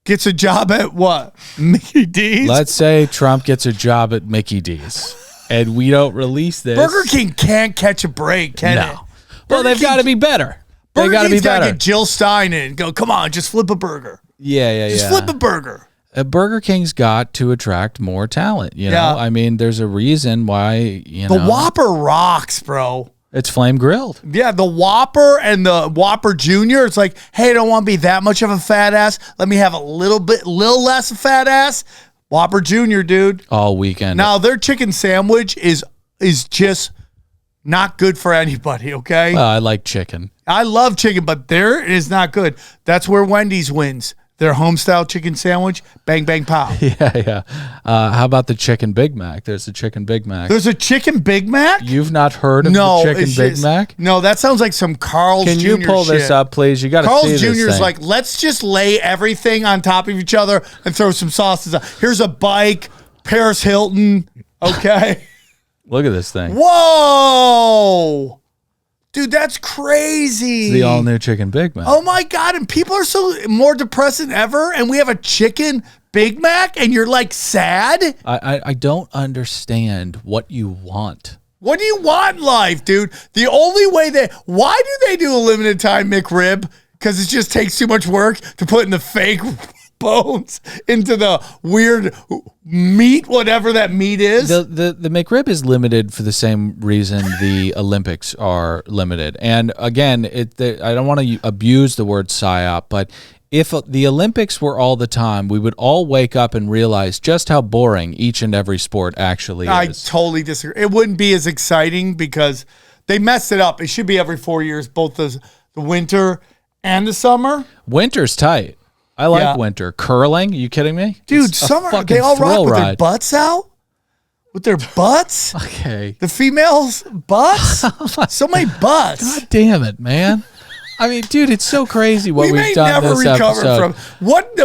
Gets a job at what? Mickey D's? Let's say Trump gets a job at Mickey D's, and we don't release this. Burger King can't catch a break, can it? Well, Burger they've got to be better. They Burger got to be King's gotta better. get Jill Stein in and go, come on, just flip a burger. Yeah. Just flip a burger. Burger King's got to attract more talent. You know, Yeah. I mean, there's a reason why. The Whopper rocks, bro. It's flame grilled. Yeah, the Whopper and the Whopper Junior. It's like, hey, I don't want to be that much of a fat ass. Let me have a little less of fat ass. Whopper Junior, dude. All weekend. Now their chicken sandwich is just not good for anybody. Okay. I like chicken. I love chicken, but there is not good. That's where Wendy's wins. Their home-style chicken sandwich, bang, bang, pow. Yeah. How about the chicken Big Mac? There's a chicken Big Mac. There's a chicken Big Mac? You've not heard of the chicken it's Big just- Mac? No, that sounds like some Carl's Can Jr. you pull this shit. up, please? You got to see Carl's this Jr. is thing. like, let's just lay everything on top of each other and throw some sauces on. Here's a bike, Paris Hilton, okay? Look at this thing. Whoa! Dude, that's crazy. It's the all-new chicken Big Mac. Oh my God, and people are so more depressed than ever, and we have a chicken Big Mac, and you're like sad? I don't understand what you want. What do you want in life, dude? The only way why do they do a limited time McRib? Because it just takes too much work to put in the fake bones into the weird meat, whatever that meat is. The McRib is limited for the same reason the Olympics are limited. And again, I don't want to abuse the word psyop, but if the Olympics were all the time, we would all wake up and realize just how boring each and every sport actually I is. totally disagree. It wouldn't be as exciting because they messed it up. It should be every 4 years, both the winter and the summer. Winter's tight. I like Yeah. winter. Curling? Are you kidding me? Dude, It's a summer, fucking they all rock thrill with their ride. butts out? With their butts? Okay. The females' butts? So many butts. God damn it, man. I mean, dude, it's so crazy what We we've may done never this recover episode. from what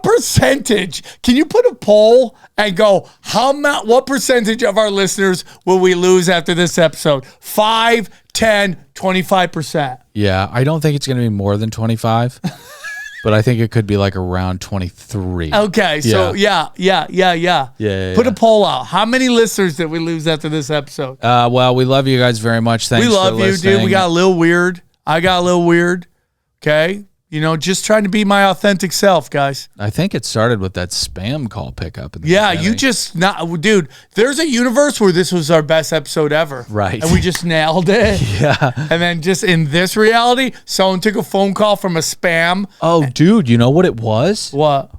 percentage? Can you put a poll and go, what percentage of our listeners will we lose after this episode? 5, 10, 25%. Yeah, I don't think it's going to be more than 25, but I think it could be like around 23. Okay, so yeah. Put a poll out. How many listeners did we lose after this episode? Well, we love you guys very much. Thanks We love for you, listening. dude. We got a little weird. I got a little weird. Okay. You know, just trying to be my authentic self, guys. I think it started with that spam call pickup. In the Yeah, beginning. you just not, dude. There's a universe where this was our best episode ever, Right. And we just nailed it. Yeah. And then just in this reality, someone took a phone call from a spam. Oh, dude, you know what it was? What?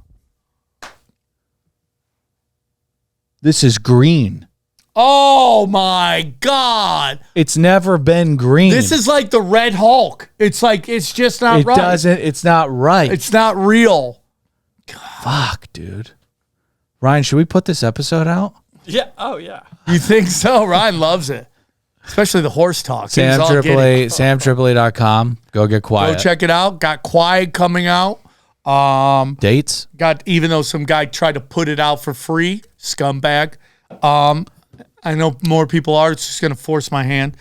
This is green. Oh my God! It's never been green. This is like the Red Hulk. It's like it's just not It right. doesn't. It's not right. It's not real. Fuck, dude. Ryan, should we put this episode out? Yeah. Oh, yeah. You think so? Ryan loves it, especially the horse talk. He was Sam all Tripoli, giddy. samtripoli.com. Go get quiet. Go check it out. Got Quiet coming out. Dates? Even though some guy tried to put it out for free, scumbag. I know more people are. It's just going to force my hand.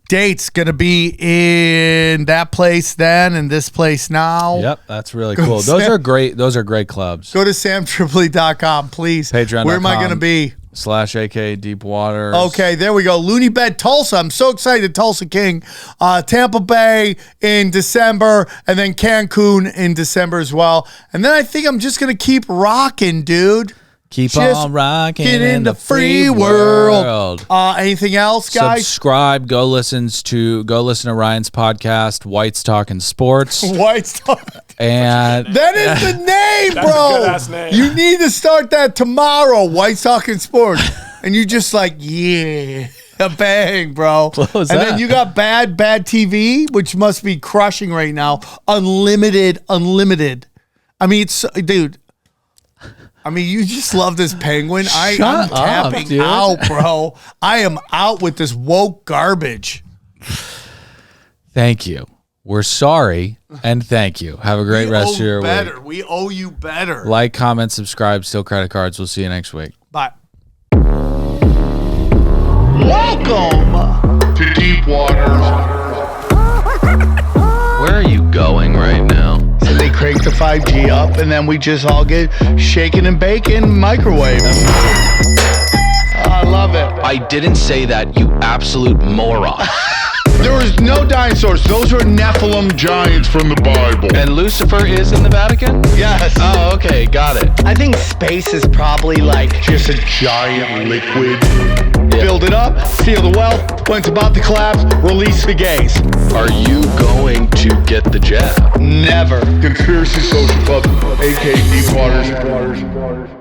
Dates going to be in that place then and this place now. Yep, that's really cool. Those are great. Those are great clubs. Go to samtripoli.com, please. Patreon.com. Where am I going to be? /AK Deep Waters. Okay, there we go. Looney Bed Tulsa. I'm so excited. Tulsa King. Tampa Bay in December, and then Cancun in December as well. And then I think I'm just going to keep rocking, dude. Keep Just on rocking get in the free world. Anything else, guys? Subscribe. Go listen to Ryan's podcast, White's Talking Sports. White's Talking. And that is the name, That's bro. a good-ass name. You need to start that tomorrow. White's Talking Sports, and you just like, yeah, bang, bro. What was and that? then you got bad TV, which must be crushing right now. Unlimited. I mean, it's, dude. I mean, you just love this penguin. I'm tapping dude. out, bro. I am out with this woke garbage. Thank you. We're sorry, and thank you. Have a great rest of your week. We owe you better. Like, comment, subscribe, steal credit cards. We'll see you next week. Bye. Welcome To deep waters. Where are you going right now? And they crank the 5G up, and then we just all get shaken and baking microwave. I love it. I didn't say that, you absolute moron. There was no dinosaurs. Those were Nephilim giants from the Bible. And Lucifer is in the Vatican? Yes. Oh, okay, got it. I think space is probably like just a giant liquid. Build it up, seal the wealth. When it's about to collapse, release the gays. Are you going to get the jab? Never. Conspiracy Social Club, aka Deep Waters.